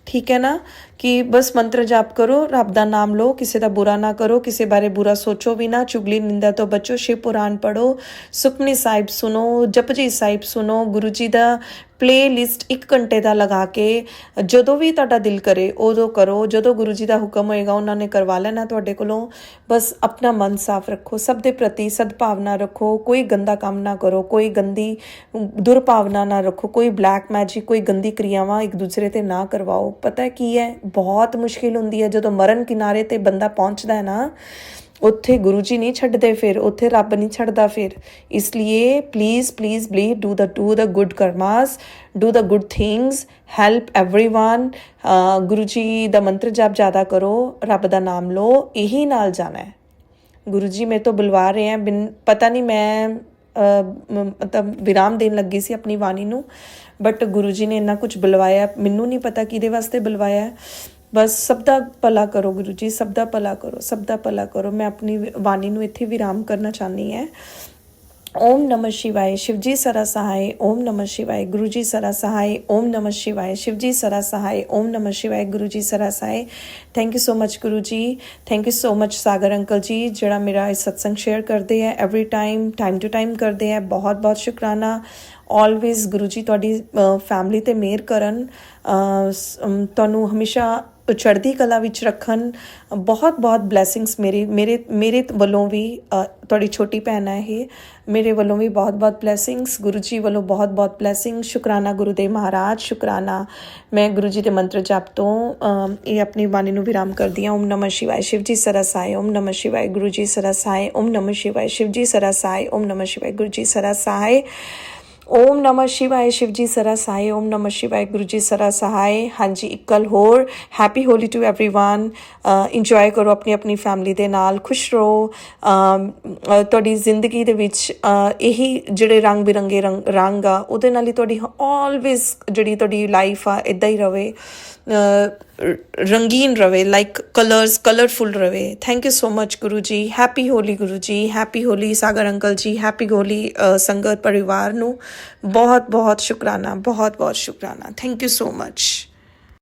ठीक है ना। कि बस मंत्र जाप करो, रब दा नाम लो, किसी दा बुरा ना करो, किसी बारे बुरा सोचो भी ना, चुगली निंदा तो बचो, शिव पुराण पढ़ो, सुखमनी साहिब सुनो, जपजी साहिब सुनो, गुरु जी दा प्ले लिस्ट 1 घंटे ਦਾ ਲਗਾ ਕੇ ਜਦੋਂ ਵੀ ਤੁਹਾਡਾ ਦਿਲ ਕਰੇ ਉਦੋਂ ਕਰੋ, ਜਦੋਂ ਗੁਰੂ ਜੀ ਦਾ ਹੁਕਮ ਹੋਏਗਾ ਉਹਨਾਂ ਨੇ ਕਰਵਾ ਲੈਣਾ ਤੁਹਾਡੇ ਕੋਲੋਂ। ਬਸ ਆਪਣਾ ਮਨ ਸਾਫ਼ ਰੱਖੋ, ਸਭ ਦੇ ਪ੍ਰਤੀ ਸਦਭਾਵਨਾ ਰੱਖੋ, ਕੋਈ ਗੰਦਾ ਕੰਮ ਨਾ ਕਰੋ, ਕੋਈ ਗੰਦੀ ਦੁਰਭਾਵਨਾ ਨਾ ਰੱਖੋ, ਕੋਈ ਬਲੈਕ ਮੈਜਿਕ, ਕੋਈ ਗੰਦੀ क्रियावां ਇੱਕ ਦੂਸਰੇ ਤੇ ਨਾ ਕਰਵਾਓ। ਪਤਾ ਕੀ ਹੈ, ਬਹੁਤ ਮੁਸ਼ਕਿਲ ਹੁੰਦੀ ਹੈ ਜਦੋਂ ਮਰਨ ਕਿਨਾਰੇ ਤੇ ਬੰਦਾ ਪਹੁੰਚਦਾ ਹੈ ਨਾ, ਉੱਥੇ ਗੁਰੂ ਜੀ ਨਹੀਂ ਛੱਡਦੇ, ਫਿਰ ਉੱਥੇ ਰੱਬ ਨਹੀਂ ਛੱਡਦਾ ਫਿਰ। ਇਸ ਲਈ please please please do the good karmas, do the good things, help everyone. Guru ji ਦਾ ਮੰਤਰ ਜਾਪ ਜ਼ਿਆਦਾ ਕਰੋ, ਰੱਬ ਦਾ ਨਾਮ ਲਓ, ਇਹੀ ਨਾਲ ਜਾਣਾ ਹੈ। ਗੁਰੂ ਜੀ ਮੇਰੇ ਤੋਂ ਬੁਲਵਾ ਰਹੇ ਹੈ, ਪਤਾ ਨਹੀਂ ਮੈਂ ਮਤਲਬ ਵਿਰਾਮ ਦੇਣ ਲੱਗੀ ਸੀ ਆਪਣੀ ਬਾਣੀ ਨੂੰ, ਬਟ ਗੁਰੂ ਜੀ ਨੇ ਇੰਨਾ ਕੁਝ ਬੁਲਵਾਇਆ, ਮੈਨੂੰ ਨਹੀਂ ਪਤਾ ਕਿਹਦੇ ਵਾਸਤੇ ਬੁਲਵਾਇਆ। ਬਸ ਸਭ ਦਾ ਭਲਾ ਕਰੋ ਗੁਰੂ ਜੀ, ਸਭ ਦਾ ਭਲਾ ਕਰੋ, ਸਭ ਦਾ ਭਲਾ ਕਰੋ। ਮੈਂ ਆਪਣੀ ਬਾਣੀ ਨੂੰ ਇੱਥੇ ਵਿਰਾਮ ਕਰਨਾ ਚਾਹੁੰਦੀ ਹਾਂ। ओम नमः शिवाय, शिवजी सरा सहाय। ओम नमः शिवाय, गुरु जी सरा सहाय। ओम नमः शिवाय, शिवजी सरा सहाय। ओम नमः शिवाय, गुरु जी सरा सहाय। Thank you so much Guru ji, thank you so much Sagar uncle ji जड़ा मेरा इस सत्संग शेयर करते हैं एवरी टाइम टू टाइम करते हैं। बहुत बहुत शुकराना। ऑलवेज गुरु जी तुहाडी फैमिली ते मेहर करन, तुहानू हमेशा चढ़ती कला विच रखन। बहुत बहुत ब्लैसिंग्स मेरे वालों भी, तुहाडी छोटी भैन है ये, मेरे वालों भी बहुत बहुत ब्लैसिंग्स, गुरु जी वालों बहुत बहुत ब्लैसिंग। शुकराना गुरुदेव महाराज, शुकराना। मैं गुरु जी के मंत्र जाप तो ये अपनी बाणी नूं विराम कर दिया। ओम नमः शिवाय, शिवजी सरा सहाय। ओम नमः शिवाय, गुरु जी सरा सहाय। ओम नमः शिवाय, शिवजी सरा सहाय। ओम नमः शिवाय, गुरु जी सरा सहाय। ओम नमः शिवाय, शिवजी सरा सहाय। ओम नमः शिवाय, गुरु जी सरा सहाय। हाँ जी, एक गल होर, happy Holi to everyone. Enjoy करो अपनी अपनी फैमिली दे नाल, खुश रहो। तुहाडी जिंदगी दे विच यही जिहड़े रंग बिरंगे रंग आ, उहदे नाल ही तुहाडी ऑलवेज जिहड़ी तुहाडी लाइफ आ इदां ही रवे, रंगीन रवे, लाइक कलर्स कलरफुल रवे। Thank you so much Guru ji. Happy Holi Guru ji, happy Holi Sagar uncle ji, happy Holi संगत परिवार नू बहुत बहुत शुकराना, बहुत बहुत शुकराना। Thank you so much.